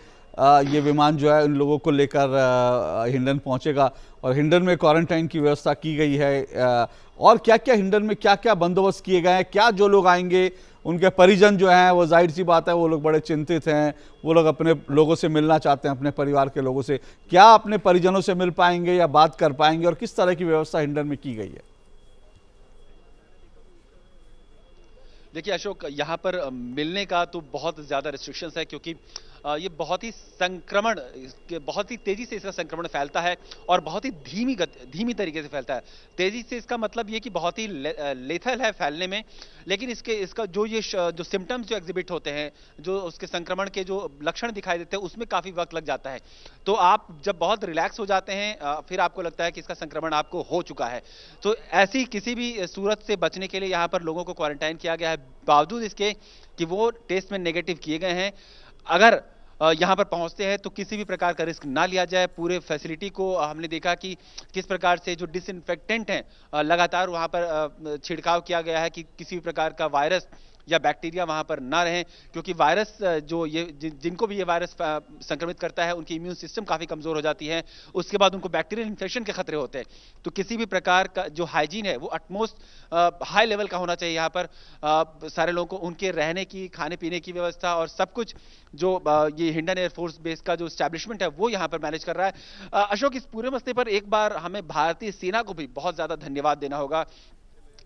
ये विमान जो है उन लोगों को लेकर हिंडन पहुंचेगा और हिंडन में क्वारंटाइन की व्यवस्था की गई है। और क्या क्या हिंडन में क्या क्या बंदोबस्त किए गए हैं, क्या जो लोग आएंगे उनके परिजन जो हैं वो जाहिर सी बात है वो लोग बड़े चिंतित हैं, वो लोग अपने लोगों से मिलना चाहते हैं, अपने परिवार के लोगों से, क्या अपने परिजनों से मिल पाएंगे या बात कर पाएंगे, और किस तरह की व्यवस्था हिंडन में की गई है? देखिए अशोक, यहाँ पर मिलने का तो बहुत ज्यादा रिस्ट्रिक्शंस है, क्योंकि ये बहुत ही तेजी से इसका संक्रमण फैलता है और बहुत ही धीमी तरीके से फैलता है। तेजी से इसका मतलब ये कि बहुत ही लेथल है फैलने में, लेकिन इसका जो सिम्टम्स जो एग्जिबिट होते हैं, जो उसके संक्रमण के जो लक्षण दिखाई देते हैं, उसमें काफी वक्त लग जाता है। तो आप जब बहुत रिलैक्स हो जाते हैं फिर आपको लगता है कि इसका संक्रमण आपको हो चुका है। तो ऐसी किसी भी सूरत से बचने के लिए यहाँ पर लोगों को क्वारंटाइन किया गया है, बावजूद इसके कि वो टेस्ट में नेगेटिव किए गए हैं। अगर यहां पर पहुंचते हैं तो किसी भी प्रकार का रिस्क ना लिया जाए। पूरे फैसिलिटी को हमने देखा कि किस प्रकार से जो डिसइंफेक्टेंट हैं लगातार वहां पर छिड़काव किया गया है कि किसी भी प्रकार का वायरस या बैक्टीरिया वहां पर ना रहें, क्योंकि वायरस जो ये जिनको भी ये वायरस संक्रमित करता है उनकी इम्यून सिस्टम काफी कमजोर हो जाती है, उसके बाद उनको बैक्टीरियल इन्फेक्शन के खतरे होते हैं। तो किसी भी प्रकार का जो हाइजीन है वो अटमोस्ट हाई लेवल का होना चाहिए। यहाँ पर सारे लोगों को उनके रहने की, खाने पीने की व्यवस्था और सब कुछ जो ये हिंडन एयरफोर्स बेस का जो एस्टैब्लिशमेंट है वो यहाँ पर मैनेज कर रहा है। अशोक, इस पूरे मसले पर एक बार हमें भारतीय सेना को भी बहुत ज्यादा धन्यवाद देना होगा।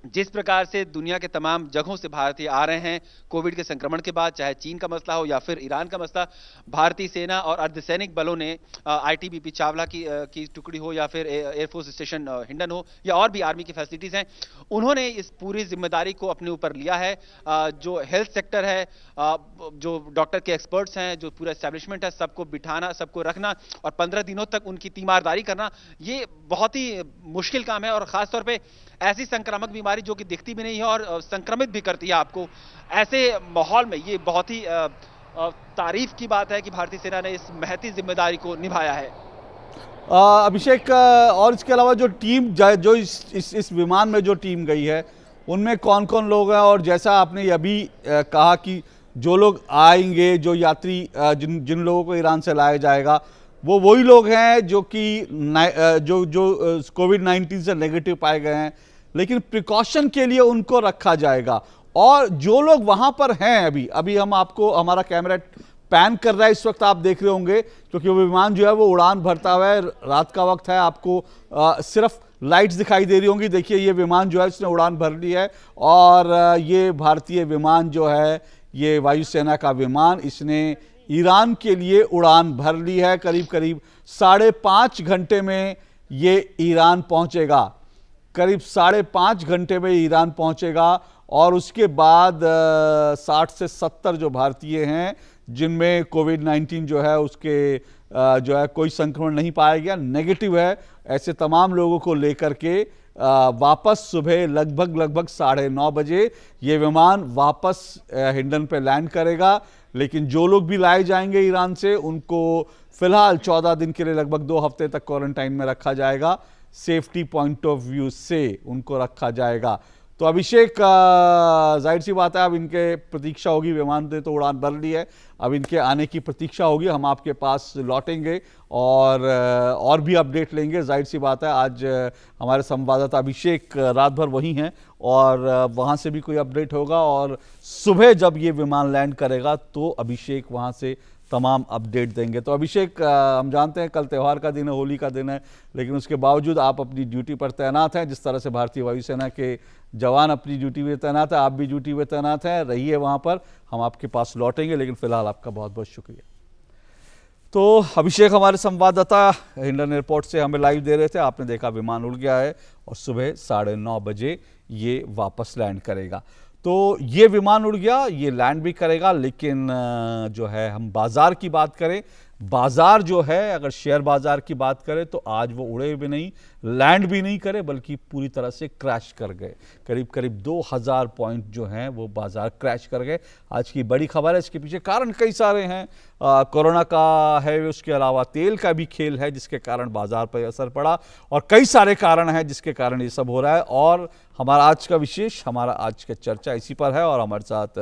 जिस प्रकार से दुनिया के तमाम जगहों से भारतीय आ रहे हैं कोविड के संक्रमण के बाद, चाहे चीन का मसला हो या फिर ईरान का मसला, भारतीय सेना और अर्धसैनिक बलों ने आईटीबीपी चावला की टुकड़ी हो या फिर एयरफोर्स स्टेशन हिंडन हो या और भी आर्मी की फैसिलिटीज हैं, उन्होंने इस पूरी जिम्मेदारी को अपने ऊपर लिया है। जो हेल्थ सेक्टर है, जो डॉक्टर के एक्सपर्ट्स हैं, जो पूरा एस्टैब्लिशमेंट है, सबको बिठाना, सबको रखना और 15 दिनों तक उनकी तीमारदारी करना, ये बहुत ही मुश्किल काम है। और खासतौर पर ऐसी संक्रामक बीमारी जो कि दिखती भी नहीं है और संक्रमित भी करती है आपको, ऐसे माहौल में ये बहुत ही तारीफ की बात है कि भारतीय सेना ने इस महती जिम्मेदारी को निभाया है। अभिषेक, और इसके अलावा जो टीम जो इस विमान में जो टीम गई है उनमें कौन कौन लोग हैं, और जैसा आपने अभी कहा कि जो लोग आएंगे, जो यात्री जिन लोगों को ईरान से लाया जाएगा, वो वही लोग हैं जो कि जो कोविड-19 से नेगेटिव पाए गए हैं, लेकिन प्रिकॉशन के लिए उनको रखा जाएगा। और जो लोग वहां पर हैं, अभी हम आपको, हमारा कैमरा पैन कर रहा है, इस वक्त आप देख रहे होंगे, क्योंकि वो विमान जो है वो उड़ान भरता हुआ है, रात का वक्त है, आपको सिर्फ लाइट्स दिखाई दे रही होंगी। देखिए ये विमान जो है उसने उड़ान भर ली है, और ये भारतीय विमान जो है, ये वायुसेना का विमान, इसने ईरान के लिए उड़ान भर ली है। करीब करीब 5.5 घंटे में ये ईरान पहुंचेगा, करीब 5.5 घंटे में ईरान पहुंचेगा। और उसके बाद 60 से 70 जो भारतीय हैं जिनमें कोविड-19 जो है उसके जो है कोई संक्रमण नहीं पाया गया, नेगेटिव है, ऐसे तमाम लोगों को लेकर के वापस सुबह लगभग 9:30 बजे ये विमान वापस हिंडन पे लैंड करेगा। लेकिन जो लोग भी लाए जाएंगे ईरान से, उनको फिलहाल 14 दिन के लिए, लगभग 2 हफ्ते तक क्वारंटाइन में रखा जाएगा। सेफ्टी पॉइंट ऑफ व्यू से उनको रखा जाएगा। तो अभिषेक, जाहिर सी बात है, अब इनके प्रतीक्षा होगी, विमान ने तो उड़ान भर ली है, अब इनके आने की प्रतीक्षा होगी। हम आपके पास लौटेंगे और भी अपडेट लेंगे। जाहिर सी बात है, आज हमारे संवाददाता अभिषेक रात भर वहीं हैं और वहाँ से भी कोई अपडेट होगा, और सुबह जब ये विमान लैंड करेगा तो अभिषेक वहाँ से तमाम अपडेट देंगे। तो अभिषेक, हम जानते हैं कल त्यौहार का दिन है, होली का दिन है, लेकिन उसके बावजूद आप अपनी ड्यूटी पर तैनात हैं। जिस तरह से भारतीय वायुसेना के जवान अपनी ड्यूटी में तैनात है, आप भी ड्यूटी में तैनात हैं, रहिए वहाँ पर, हम आपके पास लौटेंगे। लेकिन फिलहाल आपका बहुत बहुत शुक्रिया। तो अभिषेक हमारे संवाददाता हिंडन एयरपोर्ट से हमें लाइव दे रहे थे। आपने देखा विमान उड़ गया है और सुबह 9:30 बजे ये वापस लैंड करेगा। तो ये विमान उड़ गया, ये लैंड भी करेगा, लेकिन जो है हम बाजार की बात करें, बाजार जो है, अगर शेयर बाजार की बात करें तो आज वो उड़े भी नहीं, लैंड भी नहीं करे, बल्कि पूरी तरह से क्रैश कर गए। करीब करीब 2000 पॉइंट जो हैं वो बाजार क्रैश कर गए। आज की बड़ी खबर है, इसके पीछे कारण कई सारे हैं। कोरोना का है, उसके अलावा तेल का भी खेल है जिसके कारण बाजार पर असर पड़ा, और कई सारे कारण हैं जिसके कारण ये सब हो रहा है। और हमारा आज का विशेष, हमारा आज का चर्चा इसी पर है, और हमारे साथ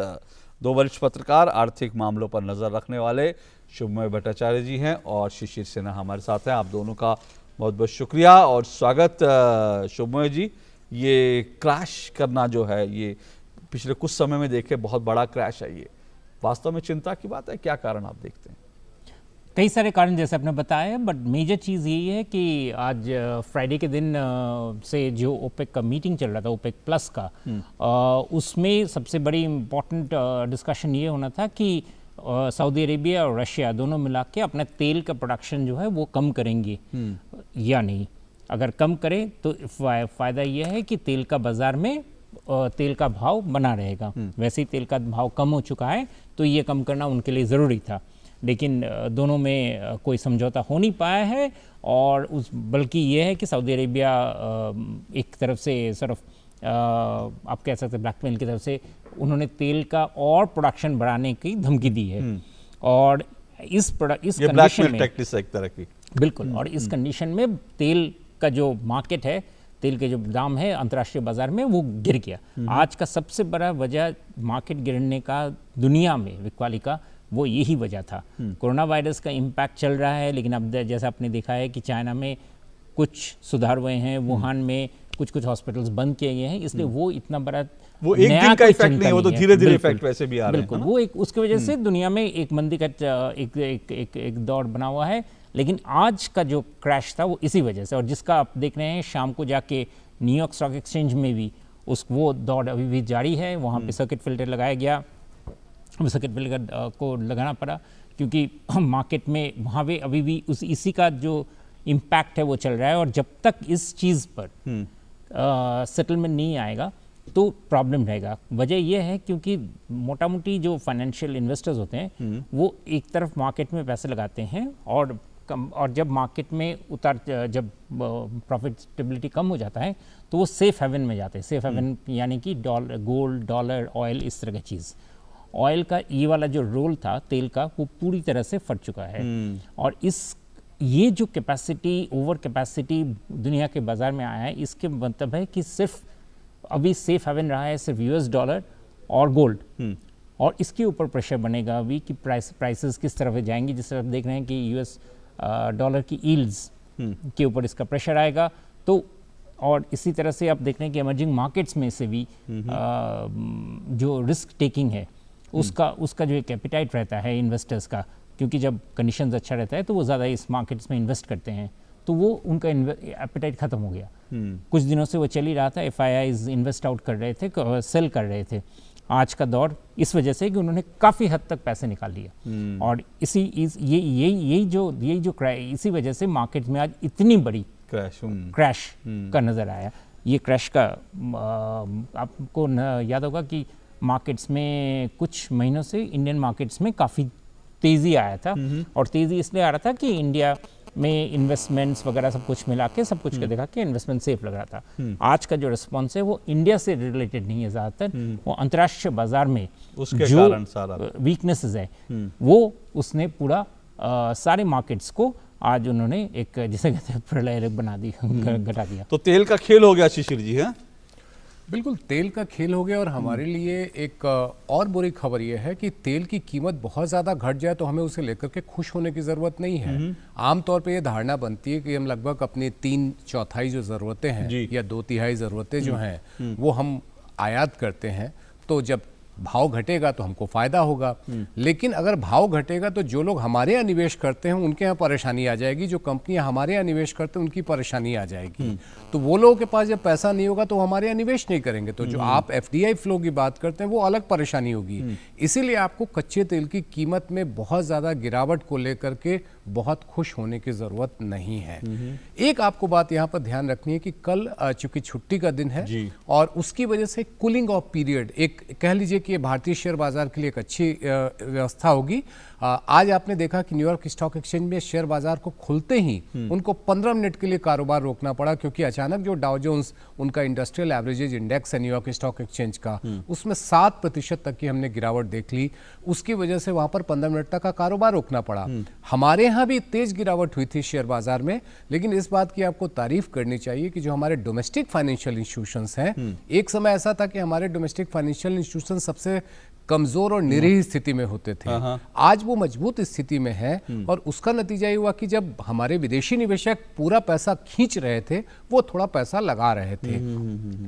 2 वरिष्ठ पत्रकार, आर्थिक मामलों पर नजर रखने वाले शुभमय भट्टाचार्य जी हैं और शिशिर सिन्हा हमारे साथ हैं। आप दोनों का बहुत बहुत शुक्रिया और स्वागत। शुभमय जी, ये क्रैश करना जो है, ये पिछले कुछ समय में देखे बहुत बड़ा क्रैश है, ये वास्तव में चिंता की बात है। क्या कारण आप देखते हैं? कई सारे कारण जैसे आपने बताया, बट मेजर चीज़ यही है कि आज फ्राइडे के दिन से जो ओपेक का मीटिंग चल रहा था, ओपेक प्लस का, उसमें सबसे बड़ी इम्पोर्टेंट डिस्कशन ये होना था कि सऊदी अरेबिया और रशिया दोनों मिला के अपना तेल का प्रोडक्शन जो है वो कम करेंगे या नहीं। अगर कम करें तो फ़ायदा यह है कि तेल का बाज़ार में तेल का भाव बना रहेगा। वैसे ही तेल का भाव कम हो चुका है, तो ये कम करना उनके लिए ज़रूरी था, लेकिन दोनों में कोई समझौता हो नहीं पाया है। और बल्कि ये है कि सऊदी अरेबिया एक तरफ से सिर्फ आप कह सकते हैं ब्लैकमेल की तरफ से उन्होंने तेल का और प्रोडक्शन बढ़ाने की धमकी दी है। और इस कंडीशन में टैक्टिक्स एक तरह की, बिल्कुल, और इस कंडीशन में तेल का जो मार्केट है तेल के जो दाम है अंतर्राष्ट्रीय बाजार में वो गिर गया। आज का सबसे बड़ा वजह मार्केट गिरने का दुनिया में बिकवाली का वो यही वजह था। कोरोना वायरस का इम्पैक्ट चल रहा है, लेकिन अब जैसा आपने देखा है कि चाइना में कुछ सुधार हुए हैं, वुहान में कुछ हॉस्पिटल्स बंद किए गए हैं, इसलिए वो इतना बड़ा वो एक दिन का इफेक्ट नहीं, वो तो धीरे धीरे इफेक्ट वैसे भी आ रहे हैं। बिल्कुल, वो एक उसकी वजह से दुनिया में एक मंदी का एक दौर बना हुआ है। लेकिन आज का जो क्रैश था वो इसी वजह से, और जिसका आप देख रहे हैं शाम को जाके न्यूयॉर्क स्टॉक एक्सचेंज में भी वो दौड़ अभी भी जारी है। वहाँ पे सर्किट फिल्टर लगाया गया, सर्किट फिल्टर को लगाना पड़ा क्योंकि मार्केट में वहाँ पे अभी भी इसी का जो इम्पैक्ट है वो चल रहा है। और जब तक इस चीज़ पर सेटलमेंट नहीं आएगा तो प्रॉब्लम रहेगा। वजह यह है क्योंकि मोटा मोटी जो फाइनेंशियल इन्वेस्टर्स होते हैं वो एक तरफ मार्केट में पैसे लगाते हैं और जब मार्केट में जब प्रॉफिटेबिलिटी कम हो जाता है तो वो सेफ हेवन में जाते हैं। सेफ हेवन यानी कि गोल्ड, डॉलर, ऑयल, इस तरह की चीज़। ऑयल का ये वाला जो रोल था तेल का वो पूरी तरह से फट चुका है। और ये जो कैपेसिटी, ओवर कैपेसिटी दुनिया के बाजार में आया है, इसके मतलब है कि सिर्फ अभी सेफ हेवन रहा है सिर्फ यूएस डॉलर और गोल्ड, और इसके ऊपर प्रेशर बनेगा अभी कि प्राइसेस किस तरफ जाएंगी। जिस तरह देख रहे हैं कि यूएस डॉलर की यील्ड्स के ऊपर इसका प्रेशर आएगा। तो और इसी तरह से आप देख रहे हैं कि इमर्जिंग मार्केट्स में से भी जो रिस्क टेकिंग है उसका जो एक एपिटाइट रहता है इन्वेस्टर्स का, क्योंकि जब कंडीशंस अच्छा रहता है तो वो ज़्यादा इस मार्केट्स में इन्वेस्ट करते हैं, तो वो उनका एपिटाइट ख़त्म हो गया। कुछ दिनों से वो चल ही रहा था, FIIs इन्वेस्ट आउट कर रहे थे, सेल कर रहे थे। आज का दौर इस वजह से कि उन्होंने काफ़ी हद तक पैसे निकाल लिया, और इसी वजह से मार्केट में आज इतनी बड़ी क्रैश का नज़र आया। ये क्रैश का आपको याद होगा कि मार्केट्स में कुछ महीनों से इंडियन मार्केट्स में काफ़ी तेज़ी आया था, और तेज़ी इसलिए आ रहा था कि इंडिया में इन्वेस्टमेंट्स वगैरह सब कुछ मिला के सब कुछ के देखा कि इन्वेस्टमेंट सेफ लग रहा था। आज का जो रिस्पॉन्स है वो इंडिया से रिलेटेड नहीं है ज़्यादातर, वो अंतर्राष्ट्रीय बाजार में उसके जो कारण सारा वीकनेसेस है वो उसने पूरा सारे मार्केट्स को आज उन्होंने एक जिसे कहते हैं प्रलय बना दी, घटा दिया। तो तेल का खेल हो गया शिशिर जी। है बिल्कुल, तेल का खेल हो गया। और हमारे लिए एक और बुरी खबर यह है कि तेल की कीमत बहुत ज़्यादा घट जाए तो हमें उसे लेकर के खुश होने की ज़रूरत नहीं है। आमतौर पे ये धारणा बनती है कि हम लगभग अपनी 3/4 जो ज़रूरतें हैं या 2/3 ज़रूरतें जो हैं वो हम आयात करते हैं, तो जब भाव घटेगा तो हमको फ़ायदा होगा। लेकिन अगर भाव घटेगा तो जो लोग हमारे यहाँ निवेश करते हैं उनके यहाँ परेशानी आ जाएगी, जो कंपनियां हमारे यहाँ निवेश करते हैं उनकी परेशानी आ जाएगी। तो वो लोगों के पास जब पैसा नहीं होगा तो हमारे यहाँ निवेश नहीं करेंगे, तो जो आप FDI फ्लो की बात करते हैं वो अलग परेशानी होगी। इसीलिए आपको कच्चे तेल की कीमत में बहुत ज़्यादा गिरावट को लेकर के बहुत खुश होने की ज़रूरत नहीं है। एक आपको बात यहाँ पर ध्यान रखनी है कि कल चूंकि छुट्टी का दिन है और उसकी वजह से कूलिंग ऑफ पीरियड, एक कह लीजिए कि भारतीय शेयर बाजार के लिए एक अच्छी व्यवस्था होगी। आज आपने देखा कि न्यूयॉर्क स्टॉक एक्सचेंज में शेयर बाजार को खुलते ही उनको 15 मिनट के लिए कारोबार रोकना पड़ा, क्योंकि अचानक जो डाउ जोन्स उनका इंडस्ट्रियल एवरेजेज इंडेक्स है न्यूयॉर्क स्टॉक एक्सचेंज का, उसमें 7% तक की हमने गिरावट देख ली। उसकी वजह से वहां पर 15 मिनट तक का कारोबार रोकना पड़ा। हमारे यहाँ भी तेज गिरावट हुई थी शेयर बाजार में, लेकिन इस बात की आपको तारीफ करनी चाहिए कि जो हमारे डोमेस्टिक फाइनेंशियल इंस्टीट्यूशंस हैं, एक समय ऐसा था कि हमारे डोमेस्टिक फाइनेंशियल इंस्टीट्यूशन सबसे कमजोर और निरीह स्थिति में होते थे। आज वो मजबूत स्थिति में है, और उसका नतीजा ये हुआ कि जब हमारे विदेशी निवेशक पूरा पैसा खींच रहे थे वो थोड़ा पैसा लगा रहे थे।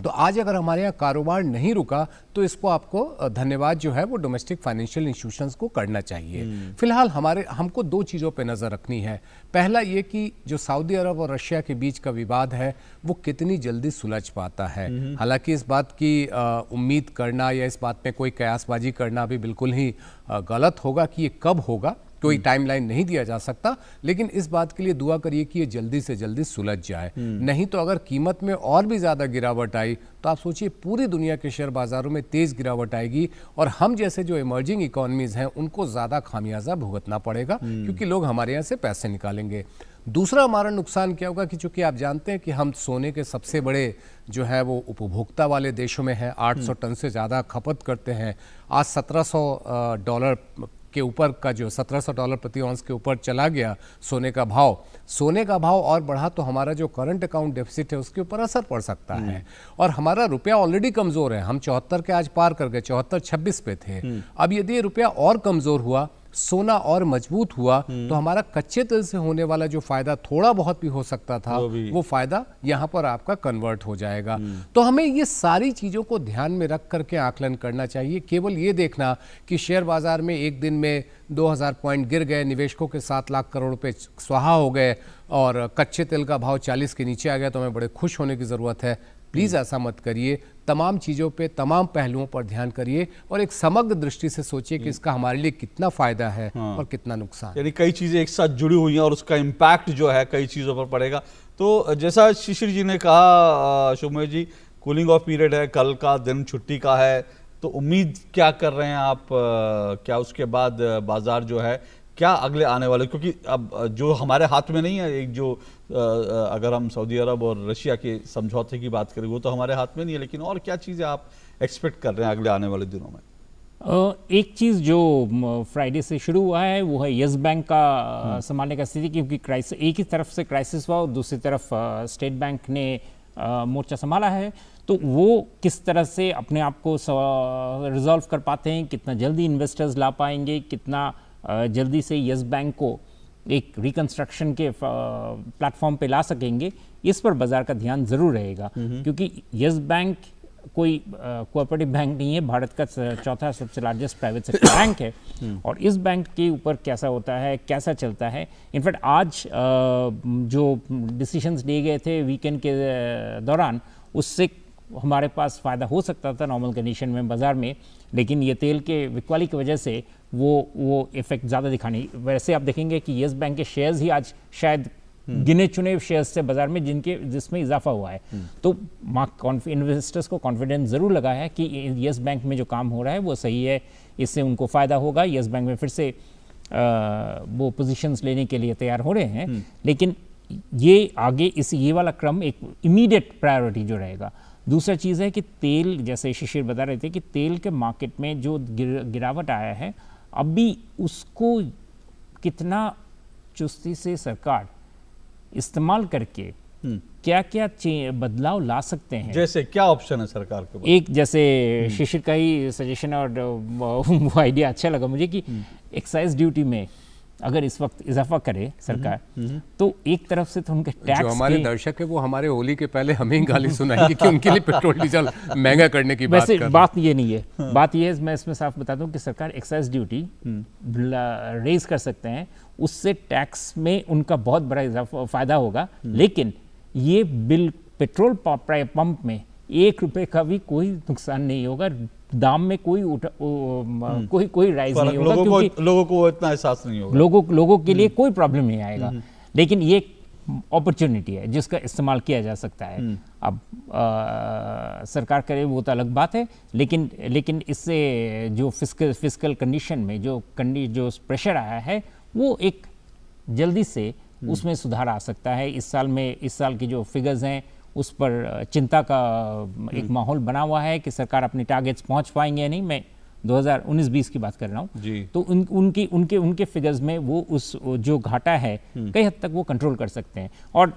तो आज अगर हमारे यहाँ कारोबार नहीं रुका तो इसको आपको धन्यवाद जो है वो डोमेस्टिक फाइनेंशियल इंस्टीट्यूशंस को करना चाहिए। फिलहाल हमको 2 चीज़ों पर नज़र रखनी है। पहला ये कि जो सऊदी अरब और रशिया के बीच का विवाद है वो कितनी जल्दी सुलझ पाता है। हालांकि इस बात की उम्मीद करना या इस बात में कोई कयासबाजी करना भी बिल्कुल ही गलत होगा कि ये कब होगा, कोई टाइमलाइन नहीं दिया जा सकता। लेकिन इस बात के लिए दुआ करिए कि ये जल्दी से जल्दी सुलझ जाए। नहीं तो अगर कीमत में और भी ज़्यादा गिरावट आई तो आप सोचिए पूरी दुनिया के शेयर बाजारों में तेज़ गिरावट आएगी, और हम जैसे जो इमर्जिंग इकोनॉमीज़ हैं उनको ज़्यादा खामियाजा भुगतना पड़ेगा, क्योंकि लोग हमारे यहाँ से पैसे निकालेंगे। दूसरा हमारा नुकसान क्या होगा कि चूंकि आप जानते हैं कि हम सोने के सबसे बड़े जो है वो उपभोक्ता वाले देशों में हैं, 800 टन से ज़्यादा खपत करते हैं। आज $1700 के ऊपर का जो $1700 प्रति ऑन्स के ऊपर चला गया सोने का भाव और बढ़ा तो हमारा जो करंट अकाउंट डेफिसिट है उसके ऊपर असर पड़ सकता है। और हमारा रुपया ऑलरेडी कमज़ोर है, हम 74 के आज पार कर गए, 74.26 पे थे। अब यदि ये रुपया और कमज़ोर हुआ, सोना और मजबूत हुआ, तो हमारा कच्चे तेल से होने वाला जो फायदा थोड़ा बहुत भी हो सकता था वो फायदा यहाँ पर आपका कन्वर्ट हो जाएगा। तो हमें ये सारी चीज़ों को ध्यान में रख करके आकलन करना चाहिए। केवल ये देखना कि शेयर बाजार में एक दिन में 2000 पॉइंट गिर गए, निवेशकों के 7 लाख करोड़ रुपए स्वाहा हो गए और कच्चे तेल का भाव 40 के नीचे आ गया तो हमें बड़े खुश होने की ज़रूरत है। प्लीज़ ऐसा मत करिए, तमाम चीज़ों पे, तमाम पहलुओं पर ध्यान करिए और एक समग्र दृष्टि से सोचिए कि इसका हमारे लिए कितना फ़ायदा है और कितना नुकसान। यानी कई चीज़ें एक साथ जुड़ी हुई हैं और उसका इम्पैक्ट जो है कई चीज़ों पर पड़ेगा। तो जैसा शिशिर जी ने कहा, शुभमय जी, कूलिंग ऑफ पीरियड है, कल का दिन छुट्टी का है, तो उम्मीद क्या कर रहे हैं आप? क्या उसके बाद बाजार जो है क्या अगले आने वाले, क्योंकि अब जो हमारे हाथ में नहीं है, एक जो अगर हम सऊदी अरब और रशिया के समझौते की बात करें वो तो हमारे हाथ में नहीं है, लेकिन और क्या चीज़ें आप एक्सपेक्ट कर रहे हैं अगले आने वाले दिनों में? एक चीज़ जो फ्राइडे से शुरू हुआ है वो है यस बैंक का संभालने का स्थिति, क्योंकि क्राइसिस, एक ही तरफ से क्राइसिस हुआ और दूसरी तरफ स्टेट बैंक ने मोर्चा संभाला है, तो वो किस तरह से अपने आप को रिजॉल्व कर पाते हैं, कितना जल्दी इन्वेस्टर्स ला पाएंगे, कितना जल्दी से यस बैंक को एक रिकंस्ट्रक्शन के प्लेटफॉर्म पे ला सकेंगे, इस पर बाजार का ध्यान ज़रूर रहेगा। क्योंकि यस बैंक कोई कोऑपरेटिव बैंक नहीं है, भारत का चौथा सबसे लार्जेस्ट प्राइवेट सेक्टर बैंक है और इस बैंक के ऊपर कैसा होता है, कैसा चलता है। इनफैक्ट आज जो डिसीजंस लिए गए थे वीकेंड के दौरान, उससे हमारे पास फ़ायदा हो सकता था नॉर्मल कंडीशन में बाज़ार में, लेकिन ये तेल के बिकवाली की वजह से वो इफेक्ट ज़्यादा दिखाने। वैसे आप देखेंगे कि येस बैंक के शेयर्स ही आज शायद गिने चुने शेयर्स से बाजार में जिसमें इजाफा हुआ है। तो इन्वेस्टर्स को कॉन्फिडेंस ज़रूर लगा है कि येस बैंक में जो काम हो रहा है वो सही है, इससे उनको फ़ायदा होगा। येस बैंक में फिर से वो पोजीशंस लेने के लिए तैयार हो रहे हैं, लेकिन ये आगे ये वाला क्रम एक इमीडिएट प्रायोरिटी जो रहेगा। दूसरा चीज़ है कि तेल, जैसे शिशिर बता रहे थे कि तेल के मार्केट में जो गिरावट आया है, अभी उसको कितना चुस्ती से सरकार इस्तेमाल करके क्या क्या बदलाव ला सकते हैं। जैसे क्या ऑप्शन है सरकार के पास? एक जैसे शिशिर का ही सजेशन और वो आइडिया अच्छा लगा मुझे कि एक्साइज ड्यूटी में अगर इस वक्त इजाफा करे सरकार, तो एक तरफ से तो उनके टैक्स, जो हमारे दर्शक है वो हमारे होली के पहले हमें गाली सुनाएंगे कि उनके लिए पेट्रोल डीजल महंगा करने की बात कर रहे हैं। बात ये नहीं है, बात ये है, मैं इसमें साफ बता दूं कि सरकार एक्साइज ड्यूटी रेज कर सकते हैं, उससे टैक्स में उनका बहुत बड़ा फायदा होगा। लेकिन ये बिल पेट्रोल पंप में ₹1 का भी कोई नुकसान नहीं होगा, दाम में कोई राइज नहीं होगा, क्योंकि लोगों को इतना एहसास नहीं होगा, लोगों के लिए कोई प्रॉब्लम नहीं आएगा। लेकिन ये अपॉर्चुनिटी है जिसका इस्तेमाल किया जा सकता है। अब सरकार करे वो तो अलग बात है, लेकिन इससे जो फिस्कल कंडीशन में जो प्रेशर आया है वो एक जल्दी से उसमें सुधार आ सकता है। इस साल की जो फिगर्स हैं उस पर चिंता का एक माहौल बना हुआ है कि सरकार अपने टारगेट्स पहुंच पाएंगे या नहीं। मैं 2019-20 की बात कर रहा हूँ, तो उनके फिगर्स में वो उस जो घाटा है कई हद तक वो कंट्रोल कर सकते हैं। और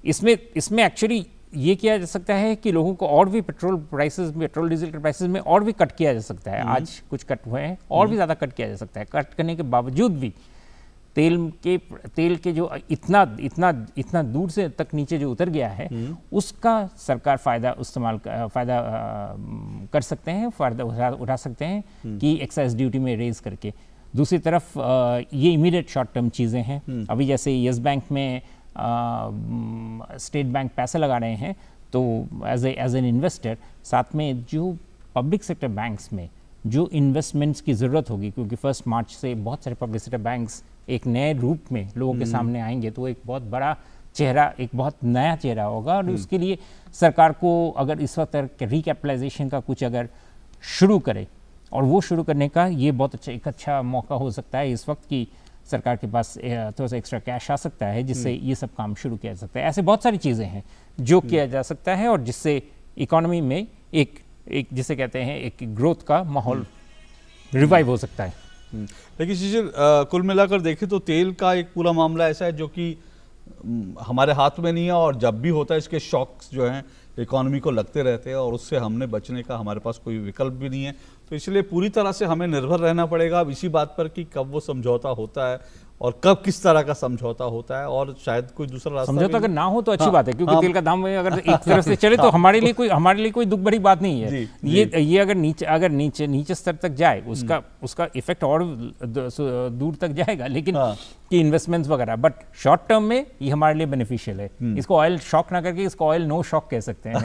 इसमें एक्चुअली ये किया जा सकता है कि लोगों को और भी पेट्रोल डीजल के प्राइसेस में और भी कट किया जा सकता है। आज कुछ कट हुए हैं, और भी ज़्यादा कट किया जा सकता है। कट करने के बावजूद भी तेल के जो इतना दूर से तक नीचे जो उतर गया है, उसका सरकार फायदा कर सकते हैं, फायदा उठा सकते हैं कि एक्साइज ड्यूटी में रेज करके। दूसरी तरफ ये इमीडिएट शॉर्ट टर्म चीज़ें हैं। अभी जैसे यस बैंक में स्टेट बैंक पैसे लगा रहे हैं, तो एज एन इन्वेस्टर साथ में जो पब्लिक सेक्टर बैंक्स में जो इन्वेस्टमेंट्स की ज़रूरत होगी, क्योंकि 1 मार्च से बहुत सारे पब्लिक सेक्टर बैंक्स एक नए रूप में लोगों के सामने आएंगे, तो एक बहुत बड़ा चेहरा, एक बहुत नया चेहरा होगा। और उसके लिए सरकार को अगर इस वक्त रिकैपिटलाइजेशन का कुछ अगर शुरू करे, और वो शुरू करने का ये बहुत एक अच्छा मौका हो सकता है इस वक्त कि सरकार के पास थोड़ा सा एक्स्ट्रा कैश आ सकता है, जिससे ये सब काम शुरू किया जा सकता है। ऐसे बहुत सारी चीज़ें हैं जो किया जा सकता है और जिससे इकोनॉमी में एक जिसे कहते हैं एक ग्रोथ का माहौल रिवाइव हो सकता है। लेकिन शिशिर, कुल मिलाकर देखें तो तेल का एक पूरा मामला ऐसा है जो कि हमारे हाथ में नहीं है, और जब भी होता है इसके शॉक्स जो हैं इकोनॉमी को लगते रहते हैं, और उससे हमने बचने का हमारे पास कोई विकल्प भी नहीं है। तो इसलिए पूरी तरह से हमें निर्भर रहना पड़ेगा अब इसी बात पर कि कब वो समझौता होता है और कब किस तरह का समझौता होता है, और शायद कोई दूसरा रास्ता समझौता अगर ना हो तो अच्छी बात है, क्योंकि तेल का दाम अगर एक तरफ से चले तो हमारे लिए कोई दुख भरी बात नहीं है। ये अगर नीचे स्तर तक जाए उसका इफेक्ट और दूर तक जाएगा, लेकिन कि इन्वेस्टमेंट्स वगैरह, बट शॉर्ट टर्म में ये हमारे लिए बेनिफिशियल है। इसको ऑयल शॉक ना करके इसको ऑयल नो शॉक कह सकते हैं।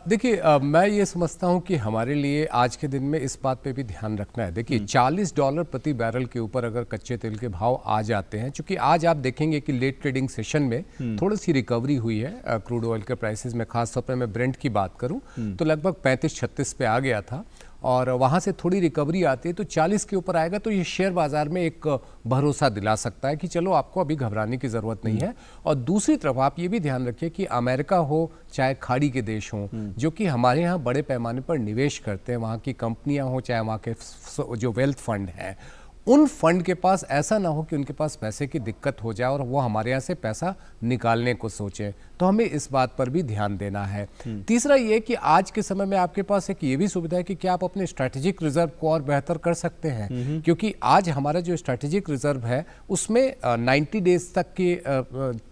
देखिए, मैं ये समझता हूँ कि हमारे लिए आज के दिन में इस बात पे भी ध्यान रखना है। देखिए, $40 प्रति बैरल के ऊपर अगर कच्चे तेल के भाव आ जाते हैं, क्योंकि आज आप देखेंगे कि लेट ट्रेडिंग सेशन में थोड़ी सी रिकवरी हुई है क्रूड ऑयल के प्राइसेस में, खासतौर पर मैं ब्रेंट की बात करूं तो लगभग 35-36 पे आ गया था, और वहाँ से थोड़ी रिकवरी आती है तो 40 के ऊपर आएगा, तो ये शेयर बाजार में एक भरोसा दिला सकता है कि चलो आपको अभी घबराने की ज़रूरत नहीं है। और दूसरी तरफ आप ये भी ध्यान रखिए कि अमेरिका हो चाहे खाड़ी के देश हों जो कि हमारे यहाँ बड़े पैमाने पर निवेश करते हैं, वहाँ की कंपनियाँ हों चाहे वहाँ के जो वेल्थ फंड हैं, उन फंड के पास ऐसा ना हो कि उनके पास पैसे की दिक्कत हो जाए और वो हमारे यहाँ से पैसा निकालने को सोचें, तो हमें इस बात पर भी ध्यान देना है। तीसरा ये कि आज के समय में आपके पास एक ये भी सुविधा है कि क्या आप अपने स्ट्रैटेजिक रिजर्व को और बेहतर कर सकते हैं, क्योंकि आज हमारा जो स्ट्रैटेजिक रिजर्व है उसमें 90 डेज तक की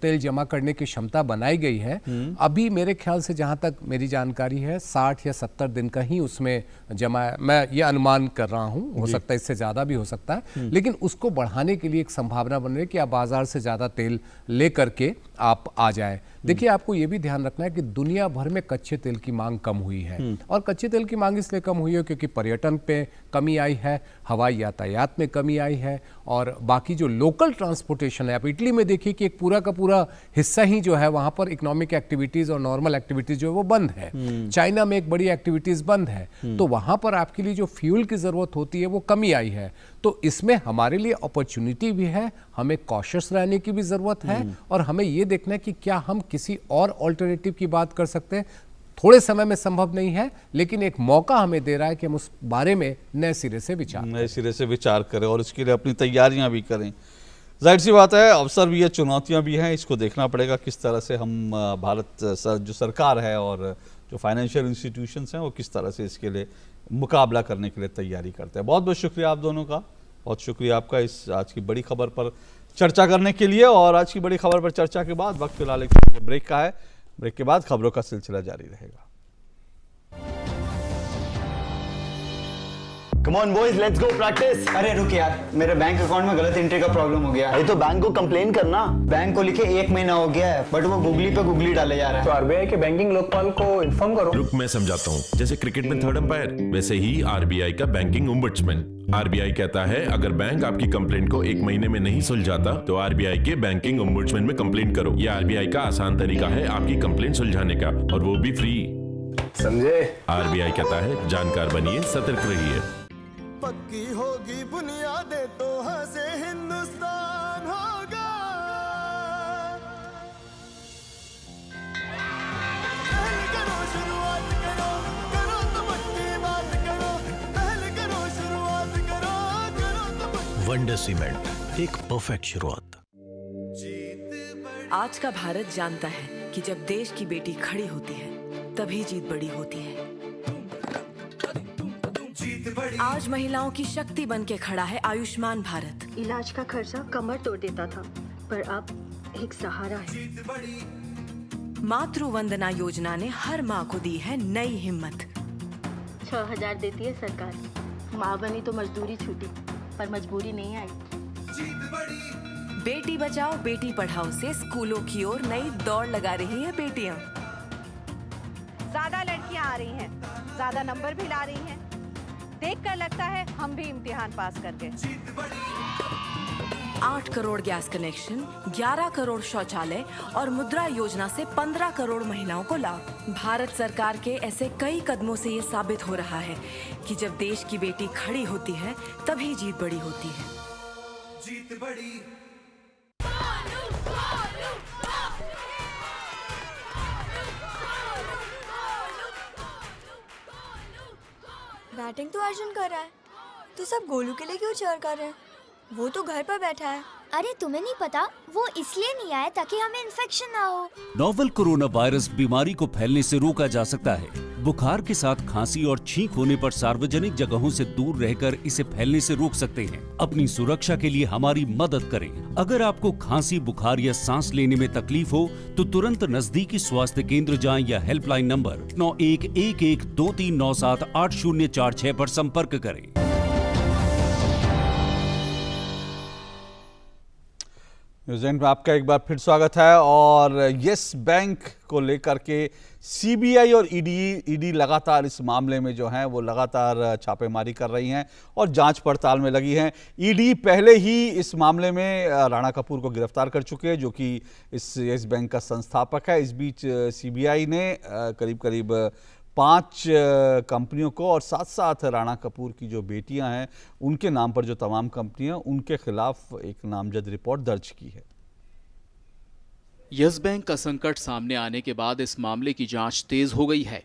तेल जमा करने की क्षमता बनाई गई है। अभी मेरे ख्याल से जहाँ तक मेरी जानकारी है 60 या 70 दिन का ही उसमें जमा है, मैं ये अनुमान कर रहा हूँ, हो सकता है इससे ज़्यादा भी हो सकता है, लेकिन उसको बढ़ाने के लिए एक संभावना बन रही है कि आप बाजार से ज़्यादा तेल ले करके आप आ जाए। देखिए, आपको ये भी ध्यान रखना है कि दुनिया भर में कच्चे तेल की मांग कम हुई है, और कच्चे तेल की मांग इसलिए कम हुई है क्योंकि पर्यटन पे कमी आई है, हवाई यातायात में कमी आई है, और बाकी जो लोकल ट्रांसपोर्टेशन है, आप इटली में देखिए कि एक पूरा का पूरा हिस्सा ही जो है वहाँ पर इकोनॉमिक एक्टिविटीज़ और नॉर्मल एक्टिविटीज़ जो है वो बंद है। चाइना में एक बड़ी एक्टिविटीज़ बंद है, तो वहाँ पर आपके लिए जो फ्यूल की ज़रूरत होती है वो कमी आई है। तो इसमें हमारे लिए अपॉर्चुनिटी भी है, हमें कॉशियस रहने की भी ज़रूरत है, और हमें ये देखना है कि क्या हम किसी और ऑल्टरनेटिव की बात कर सकते हैं। थोड़े समय में संभव नहीं है, लेकिन एक मौका हमें दे रहा है कि हम उस बारे में नए सिरे से विचार करें और इसके लिए अपनी तैयारियां भी करें। जाहिर सी बात है, अवसर भी है, चुनौतियां भी हैं, इसको देखना पड़ेगा किस तरह से हम भारत जो सरकार है और जो फाइनेंशियल इंस्टीट्यूशंस हैं वो किस तरह से इसके लिए मुकाबला करने के लिए तैयारी करते हैं। बहुत बहुत शुक्रिया आप दोनों का, बहुत शुक्रिया आपका इस आज की बड़ी खबर पर चर्चा करने के लिए। और आज की बड़ी खबर पर चर्चा के बाद वक्त फिलहाल एक ब्रेक का है, ब्रेक के बाद खबरों का सिलसिला जारी रहेगा। Come on boys, let's go practice. अरे रुक यार, मेरे बैंक अकाउंट में गलत एंट्री का प्रॉब्लम हो गया है। तो बैंक को कंप्लेन करना। बैंक को लिखे 1 महीना हो गया है, बट वो गूगली पे गूगली डाले जा रहा है। तो आरबीआई के बैंकिंग लोकपाल को इन्फॉर्म करो। रुक, मैं समझाता हूँ। जैसे क्रिकेट में थर्ड अंपायर, वैसे ही आरबीआई का बैंकिंग ओम्बड्समैन। आरबीआई कहता है अगर बैंक आपकी कंप्लेंट को 1 महीने में नहीं सुलझाता तो आरबीआई के बैंकिंग ओम्बड्समैन में कंप्लेंट करो। यह आरबीआई का आसान तरीका है आपकी कंप्लेंट सुलझाने का, और वो भी फ्री। समझे? आरबीआई कहता है जानकार बनिए, सतर्क रहिए। पक्की होगी बुनियादें तो हंसे हिंदुस्तान होगा। पहले करो शुरुआत करो, करो तो पक्की बात करो। पहले करो शुरुआत करो, करो तो पक्की। वंडर सीमेंट, एक परफेक्ट शुरुआत। आज का भारत जानता है कि जब देश की बेटी खड़ी होती है तभी जीत बड़ी होती है। आज महिलाओं की शक्ति बन के खड़ा है आयुष्मान भारत। इलाज का खर्चा कमर तोड़ देता था, पर अब एक सहारा है। मातृ वंदना योजना ने हर माँ को दी है नई हिम्मत। 6000 देती है सरकार। माँ बनी तो मजदूरी छूटी, पर मजबूरी नहीं आई। बेटी बचाओ बेटी पढ़ाओ से स्कूलों की ओर नई दौड़ लगा रही है बेटियां। ज्यादा लड़कियां आ रही हैं, ज्यादा नंबर भी ला रही हैं। देखकर लगता है हम भी इम्तिहान पास कर गए। 8 करोड़ गैस कनेक्शन, 11 करोड़ शौचालय और मुद्रा योजना से 15 करोड़ महिलाओं को लाभ। भारत सरकार के ऐसे कई कदमों से ये साबित हो रहा है कि जब देश की बेटी खड़ी होती है तभी जीत बड़ी होती है। जीत बड़ी। बैटिंग तो अर्जुन कर रहा है, तो सब गोलू के लिए क्यों चेयर कर रहे हैं? वो तो घर पर बैठा है। अरे तुम्हें नहीं पता, वो इसलिए नहीं आया ताकि हमें इन्फेक्शन ना हो। नोवेल कोरोना वायरस बीमारी को फैलने से रोका जा सकता है। बुखार के साथ खांसी और छींक होने पर सार्वजनिक जगहों से दूर रहकर इसे फैलने से रोक सकते हैं। अपनी सुरक्षा के लिए हमारी मदद करें। अगर आपको खांसी, बुखार या सांस लेने में तकलीफ हो तो तुरंत नजदीकी स्वास्थ्य केंद्र जाएं या हेल्पलाइन नंबर 911123978046 पर संपर्क करें। न्यूज़लैंड में आपका एक बार फिर स्वागत है। और यस बैंक को लेकर के सीबीआई और ईडी लगातार इस मामले में जो है वो लगातार छापेमारी कर रही हैं और जांच पड़ताल में लगी हैं। ईडी पहले ही इस मामले में राणा कपूर को गिरफ्तार कर चुके हैं, जो कि इस यस बैंक का संस्थापक है। इस बीच सीबीआई ने करीब करीब 5 कंपनियों को और साथ साथ राणा कपूर की जो बेटियां हैं उनके नाम पर जो तमाम कंपनियां, उनके खिलाफ एक नामजद रिपोर्ट दर्ज की है। यस बैंक का संकट सामने आने के बाद इस मामले की जांच तेज हो गई है।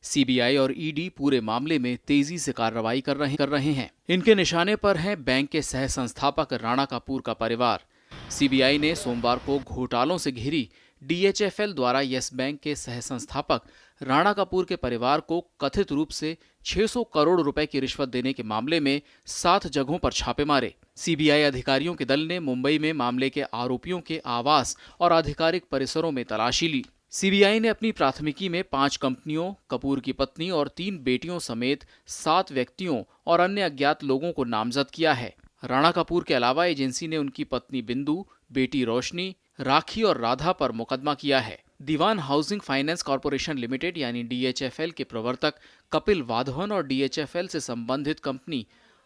सीबीआई और ईडी पूरे मामले में तेजी से कार्रवाई कर रहे हैं। इनके निशाने पर है बैंक के सह संस्थापक राणा कपूर का परिवार। सीबीआई ने सोमवार को घोटालों से घिरी डीएचएफएल द्वारा यस बैंक के सह संस्थापक राणा कपूर के परिवार को कथित रूप से 600 करोड़ रुपए की रिश्वत देने के मामले में 7 जगहों पर छापे मारे। सीबीआई अधिकारियों के दल ने मुंबई में मामले के आरोपियों के आवास और आधिकारिक परिसरों में तलाशी ली। सीबीआई ने अपनी प्राथमिकी में 5 कंपनियों, कपूर की पत्नी और 3 बेटियों समेत 7 व्यक्तियों और अन्य अज्ञात लोगों को नामजद किया है। राणा कपूर के अलावा एजेंसी ने उनकी पत्नी बिंदु, बेटी रोशनी, राखी और राधा पर मुकदमा किया है। दीवान हाउसिंग फाइनेंस कॉर्पोरेशन लिमिटेड यानी डीएचएफएल के प्रवर्तक कपिल वाधवन और डीएचएफएल से संबंधित कंपनी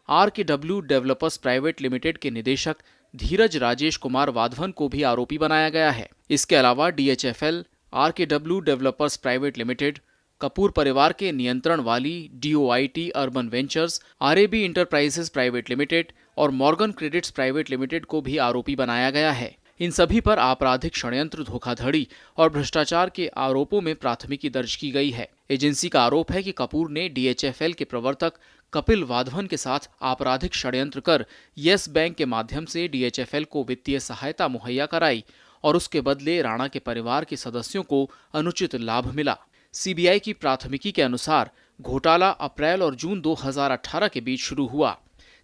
आरकेडब्ल्यू डेवलपर्स प्राइवेट लिमिटेड के निदेशक धीरज राजेश कुमार वाधवन को भी आरोपी बनाया गया है। इसके अलावा DHFL, RKW developers private limited, Kapoor परिवार के नियंत्रण वाली DOIT urban ventures, RAB enterprises private limited और मॉर्गन क्रेडिट्स प्राइवेट लिमिटेड को भी आरोपी बनाया गया है। इन सभी पर आपराधिक षड्यंत्र, धोखाधड़ी और भ्रष्टाचार के आरोपों में प्राथमिकी दर्ज की गई है। एजेंसी का आरोप है कि कपूर ने डीएचएफएल के प्रवर्तक कपिल वाधवन के साथ आपराधिक षड्यंत्र कर यस बैंक के माध्यम से डीएचएफएल को वित्तीय सहायता मुहैया कराई और उसके बदले राणा के परिवार के सदस्यों को अनुचित लाभ मिला। सीबीआई की प्राथमिकी के अनुसार घोटाला अप्रैल और जून 2018 के बीच शुरू हुआ,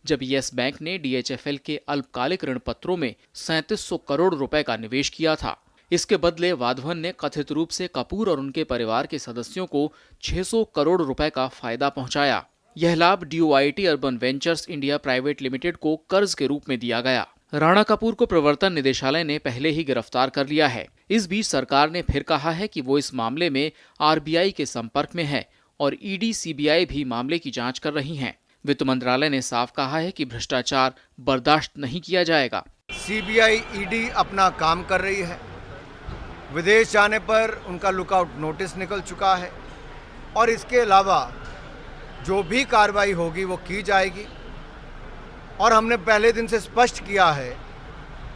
जब यस बैंक ने डीएचएफएल के अल्पकालिक ऋण पत्रों में 3700 करोड़ रुपए का निवेश किया था। इसके बदले वाधवन ने कथित रूप से कपूर और उनके परिवार के सदस्यों को 600 करोड़ रुपए का फायदा पहुंचाया। यह लाभ DoIT urban ventures India private limited को कर्ज के रूप में दिया गया। राणा कपूर को प्रवर्तन निदेशालय ने पहले ही गिरफ्तार कर लिया है। इस बीच सरकार ने फिर कहा है कि वो इस मामले में आरबीआई के संपर्क में है और ईडी, सीबीआई भी मामले की जांच कर रही हैं। वित्त मंत्रालय ने साफ कहा है कि भ्रष्टाचार बर्दाश्त नहीं किया जाएगा। सीबीआई, ईडी अपना काम कर रही है। विदेश जाने पर उनका लुकआउट नोटिस निकल चुका है और इसके अलावा जो भी कार्रवाई होगी वो की जाएगी। और हमने पहले दिन से स्पष्ट किया है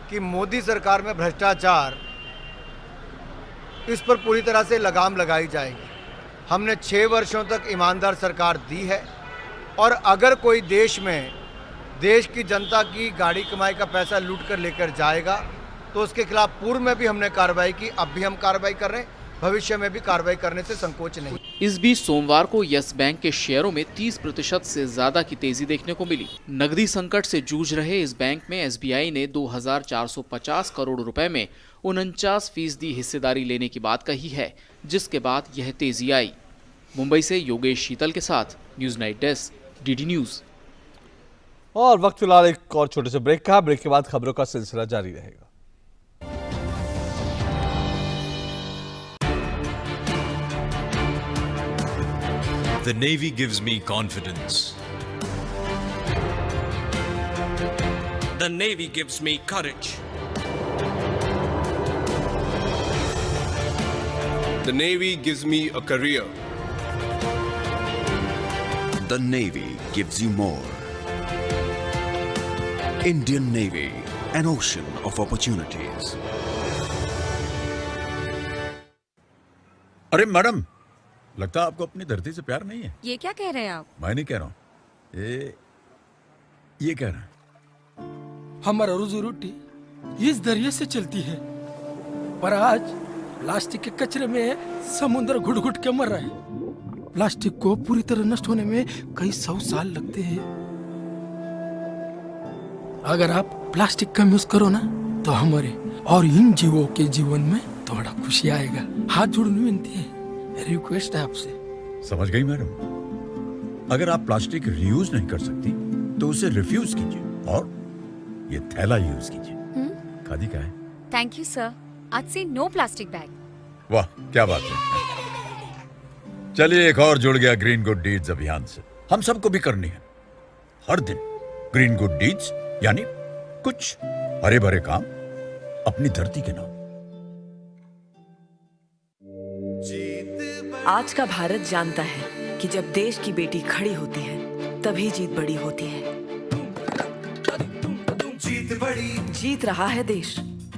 कि मोदी सरकार में भ्रष्टाचार, इस पर पूरी तरह से लगाम लगाई जाएगी। हमने 6 वर्षों तक ईमानदार सरकार दी है और अगर कोई देश में देश की जनता की गाड़ी कमाई का पैसा लूट कर लेकर जाएगा तो उसके खिलाफ पूर्व में भी हमने कार्रवाई की, अब भी हम कार्रवाई कर रहे हैं, भविष्य में भी कार्रवाई करने से संकोच नहीं। इस बीच सोमवार को यस बैंक के शेयरों में 30% से ज्यादा की तेजी देखने को मिली। नकदी संकट से जूझ रहे इस बैंक में एसबीआई ने 2450 करोड़ रुपए में 49% हिस्सेदारी लेने की बात कही है, जिसके बाद यह तेजी आई। मुंबई से योगेश शीतल के साथ news night desk, DD news. और वक्त फिलहाल एक और छोटे से ब्रेक का। ब्रेक के बाद खबरों का सिलसिला जारी रहेगा। The Navy gives me confidence. The Navy gives me courage. The Navy gives me a career. The Navy gives you more. Indian Navy, an ocean of opportunities. अरे मैडम, लगता है आपको अपनी धरती से प्यार नहीं है। ये क्या कह रहे हैं आप? मैं नहीं कह रहा हूँ, ये ये कह रहा है हमारा रोजी रोटी इस दरिया से चलती है, पर आज प्लास्टिक के कचरे में समुद्र घुट घुट के मर रहा है। प्लास्टिक को पूरी तरह नष्ट होने में कई 100 साल लगते हैं। अगर आप प्लास्टिक कम यूज करो ना, तो हमारे और इन जीवों के जीवन में थोड़ा खुशी आएगा। हाथ जोड़ने विनती है, रिक्वेस्ट है आपसे। समझ गई मैडम। अगर आप प्लास्टिक रीयूज नहीं कर सकती तो उसे रिफ्यूज कीजिए और ये थैला यूज कीजिए। खादी का है। Thank you sir. आज से नो प्लास्टिक बैग। वाह क्या बात है। चलिए एक और जुड़ गया ग्रीन गुड डीड्स अभियान से। हम सबको भी करनी है हर दिन ग्रीन गुड डीड्स, यानी कुछ हरे भरे काम अपनी धरती के नाम। आज का भारत जानता है कि जब देश की बेटी खड़ी होती है तभी जीत बड़ी होती है। जीत रहा है देश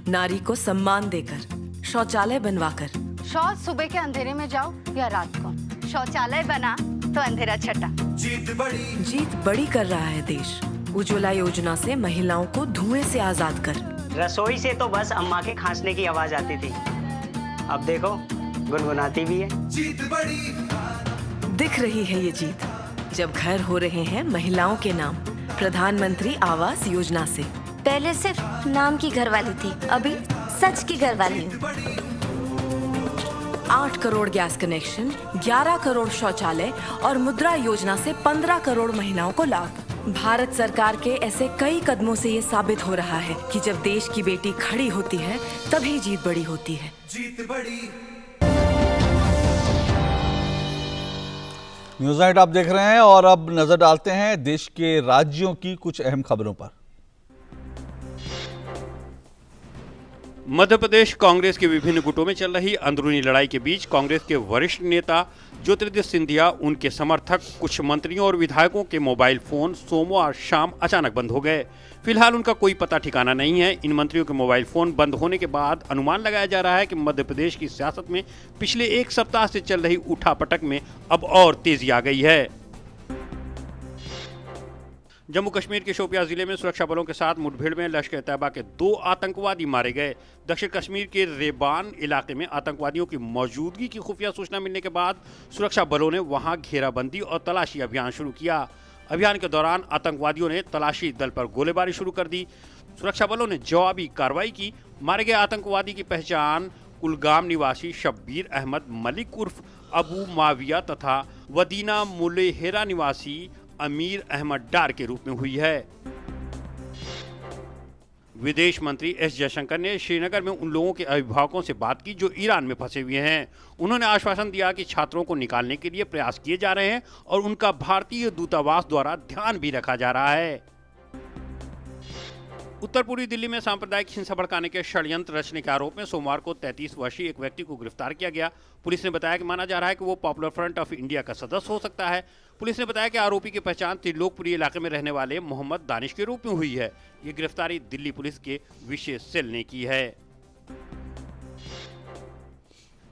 नारी को सम्मान देकर, शौचालय बनवाकर। शौच सुबह के अंधेरे में जाओ या रात को, शौचालय बना तो अंधेरा छटा। जीत बड़ी कर रहा है देश उज्ज्वला योजना से महिलाओं को धुएं से आजाद कर। रसोई से तो बस अम्मा के खांसने की आवाज आती थी, अब देखो गुनगुनाती भी है। जीत बड़ी दिख रही है ये जीत जब घर हो रहे हैं महिलाओं के नाम प्रधानमंत्री आवास योजना से। पहले सिर्फ नाम की घरवाली थी, अभी सच की घरवाली हूँ। 8 करोड़ गैस कनेक्शन, 11 करोड़ शौचालय और मुद्रा योजना से 15 करोड़ महिलाओं को लाभ। भारत सरकार के ऐसे कई कदमों से ये साबित हो रहा है कि जब देश की बेटी खड़ी होती है तभी जीत बड़ी होती है। जीत बड़ी। न्यूज़ नाइट आप देख रहे हैं और अब नजर डालते हैं देश के राज्यों की कुछ अहम खबरों पर। मध्य प्रदेश कांग्रेस के विभिन्न गुटों में चल रही अंदरूनी लड़ाई के बीच कांग्रेस के वरिष्ठ नेता ज्योतिरादित्य सिंधिया, उनके समर्थक, कुछ मंत्रियों और विधायकों के मोबाइल फोन सोमवार शाम अचानक बंद हो गए। फिलहाल उनका कोई पता ठिकाना नहीं है। इन मंत्रियों के मोबाइल फोन बंद होने के बाद अनुमान लगाया जा रहा है कि मध्य प्रदेश की सियासत में पिछले एक सप्ताह से चल रही उठापटक में अब और तेजी आ गई है। जम्मू कश्मीर के शोपियां जिले में सुरक्षा बलों के साथ मुठभेड़ में लश्कर तैयबा के 2 आतंकवादी मारे गए। दक्षिण कश्मीर के रेबान इलाके में आतंकवादियों की मौजूदगी की खुफिया सूचना मिलने के बाद सुरक्षा बलों ने वहां घेराबंदी और तलाशी अभियान शुरू किया। अभियान के दौरान आतंकवादियों ने तलाशी दल पर गोलीबारी शुरू कर दी। सुरक्षा बलों ने जवाबी कार्रवाई की। मारे गए आतंकवादी की पहचान कुलगाम निवासी शब्बीर अहमद मलिक उर्फ अबू माविया तथा वदीना मुलेहेरा निवासी अमीर अहमद डार के रूप में हुई है। विदेश मंत्री एस जयशंकर ने श्रीनगर में उन लोगों के अभिभावकों से बात की जो ईरान में फंसे हुए हैं। उन्होंने आश्वासन दिया कि छात्रों को निकालने के लिए प्रयास किए जा रहे हैं और उनका भारतीय दूतावास द्वारा ध्यान भी रखा जा रहा है। उत्तर पूर्वी दिल्ली में सांप्रदायिक हिंसा भड़काने के षड्यंत्र रचने के आरोप में सोमवार को 33 वर्षीय एक व्यक्ति को गिरफ्तार किया गया। पुलिस ने बताया कि माना जा रहा है कि वो पॉपुलर फ्रंट ऑफ इंडिया का सदस्य हो सकता है। पुलिस ने बताया कि आरोपी की पहचान त्रिलोकपुरी इलाके में रहने वाले मोहम्मद दानिश के रूप में हुई है। ये गिरफ्तारी दिल्ली पुलिस के विशेष सेल ने की है।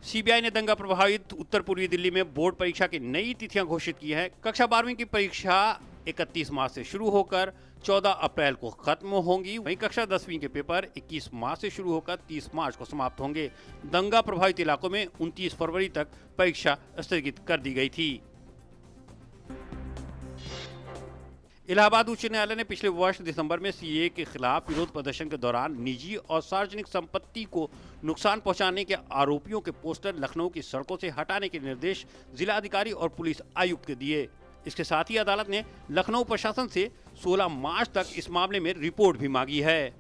सीबीआई ने दंगा प्रभावित उत्तर पूर्वी दिल्ली में बोर्ड परीक्षा की नई तिथियां घोषित की हैं। कक्षा 12वीं की परीक्षा 31 मार्च से शुरू होकर 14 अप्रैल को खत्म होंगी। वहीं कक्षा 10वीं के पेपर 21 मार्च से शुरू होकर 30 मार्च को समाप्त होंगे। दंगा प्रभावित इलाकों में 29 फरवरी तक परीक्षा स्थगित कर दी गई थी। इलाहाबाद उच्च न्यायालय ने पिछले वर्ष दिसंबर में सीएए के खिलाफ विरोध प्रदर्शन के दौरान निजी और सार्वजनिक संपत्ति को नुकसान पहुंचाने के आरोपियों के पोस्टर लखनऊ की सड़कों से हटाने के निर्देश जिलाधिकारी और पुलिस आयुक्त को दिए। इसके साथ ही अदालत ने लखनऊ प्रशासन से 16 मार्च तक इस मामले में रिपोर्ट भी मांगी है।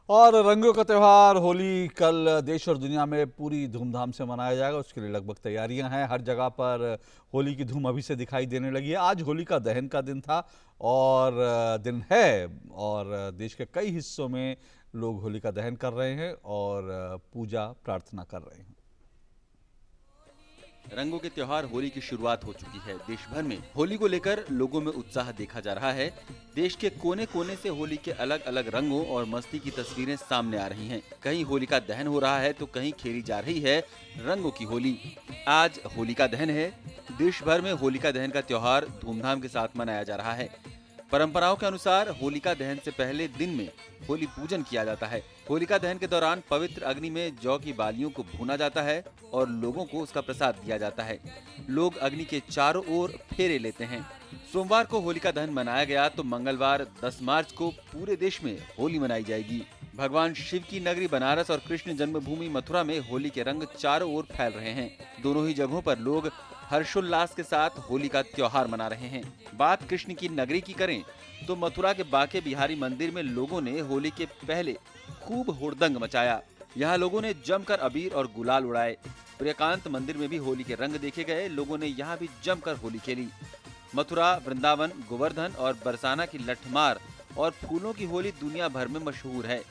और रंगों का त्यौहार होली कल देश और दुनिया में पूरी धूमधाम से मनाया जाएगा। उसके लिए लगभग तैयारियां हैं। हर जगह पर होली की धूम अभी से दिखाई देने लगी है। आज होलिका दहन का दिन था और दिन है और देश के कई हिस्सों में लोग होलिका दहन कर रहे हैं और पूजा प्रार्थना कर रहे हैं। रंगों के त्योहार होली की शुरुआत हो चुकी है। देश भर में होली को लेकर लोगों में उत्साह देखा जा रहा है। देश के कोने कोने से होली के अलग अलग रंगों और मस्ती की तस्वीरें सामने आ रही हैं। कहीं होलिका दहन हो रहा है तो कहीं खेली जा रही है रंगों की होली। आज होलिका दहन है। देश भर में होलिका दहन का त्योहार धूमधाम के साथ मनाया जा रहा है। परंपराओं के अनुसार होलिका दहन से पहले दिन में होली पूजन किया जाता है। होलिका दहन के दौरान पवित्र अग्नि में जौ की बालियों को भूना जाता है और लोगों को उसका प्रसाद दिया जाता है। लोग अग्नि के चारों ओर फेरे लेते हैं। सोमवार को होलिका दहन मनाया गया तो मंगलवार 10 मार्च को पूरे देश में होली मनाई जाएगी। भगवान शिव की नगरी बनारस और कृष्ण जन्मभूमि मथुरा में होली के रंग चारों ओर फैल रहे हैं। दोनों ही जगहों पर लोग हर्षोल्लास के साथ होली का त्योहार मना रहे हैं। बात कृष्ण की नगरी की करें तो मथुरा के बांके बिहारी मंदिर में लोगों ने होली के पहले खूब हुड़दंग मचाया। यहाँ लोगों ने जमकर अबीर और गुलाल उड़ाए। प्रियकांत मंदिर में भी होली के रंग देखे गए। लोगों ने यहाँ भी जमकर होली खेली। मथुरा, वृंदावन, गोवर्धन और बरसाना की लठमार और फूलों की होली दुनिया भर में मशहूर है।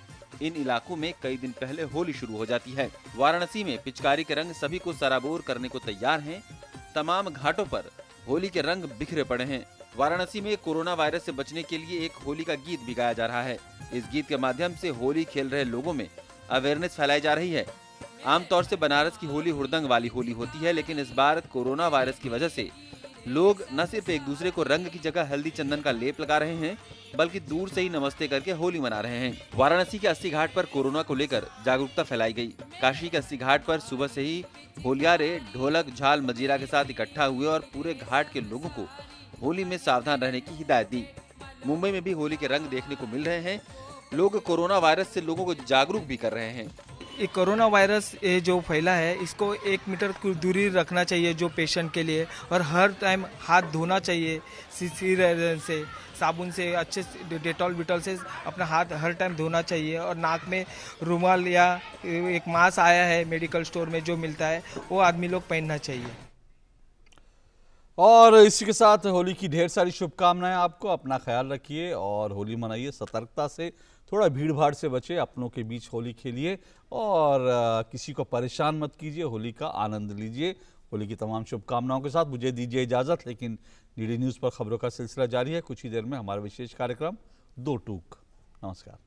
इन इलाकों में कई दिन पहले होली शुरू हो जाती है। वाराणसी में पिचकारी के रंग सभी को सराबोर करने को तैयार हैं। तमाम घाटों पर होली के रंग बिखरे पड़े हैं। वाराणसी में कोरोना वायरस से बचने के लिए एक होली का गीत भी गाया जा रहा है। इस गीत के माध्यम से होली खेल रहे लोगों में अवेयरनेस फैलाई जा रही है। आमतौर से बनारस की होली हुड़दंग वाली होली होती है, लेकिन इस बार कोरोना वायरस की वजह से लोग न सिर्फ एक दूसरे को रंग की जगह हल्दी चंदन का लेप लगा रहे हैं, बल्कि दूर से ही नमस्ते करके होली मना रहे हैं। वाराणसी के 80 घाट पर कोरोना को लेकर जागरूकता फैलाई गई। काशी के 80 घाट पर सुबह से ही होलियारे ढोलक, झाल, मजीरा के साथ इकट्ठा हुए और पूरे घाट के लोगों को होली में सावधान रहने की हिदायत दी। मुंबई में भी होली के रंग देखने को मिल रहे हैं। लोग कोरोना वायरस से लोगों को जागरूक भी कर रहे हैं। ये कोरोना वायरस ये जो फैला है, इसको 1 मीटर की दूरी रखना चाहिए जो पेशेंट के लिए, और हर टाइम हाथ धोना चाहिए से, साबुन से, अच्छे से डेटॉल से अपना हाथ हर टाइम धोना चाहिए। और नाक में रुमाल या एक मास्क आया है मेडिकल स्टोर में जो मिलता है, वो आदमी लोग पहनना चाहिए। और इसी के साथ होली की ढेर सारी शुभकामनाएं आपको। अपना ख्याल रखिए और होली मनाइए सतर्कता से, थोड़ा भीड़ भाड़ से बचे, अपनों के बीच होली खेलिए और किसी को परेशान मत कीजिए, होली का आनंद लीजिए। होली की तमाम शुभकामनाओं के साथ मुझे दीजिए इजाज़त, लेकिन डीडी न्यूज़ पर खबरों का सिलसिला जारी है। कुछ ही देर में हमारा विशेष कार्यक्रम 2 टूक। नमस्कार।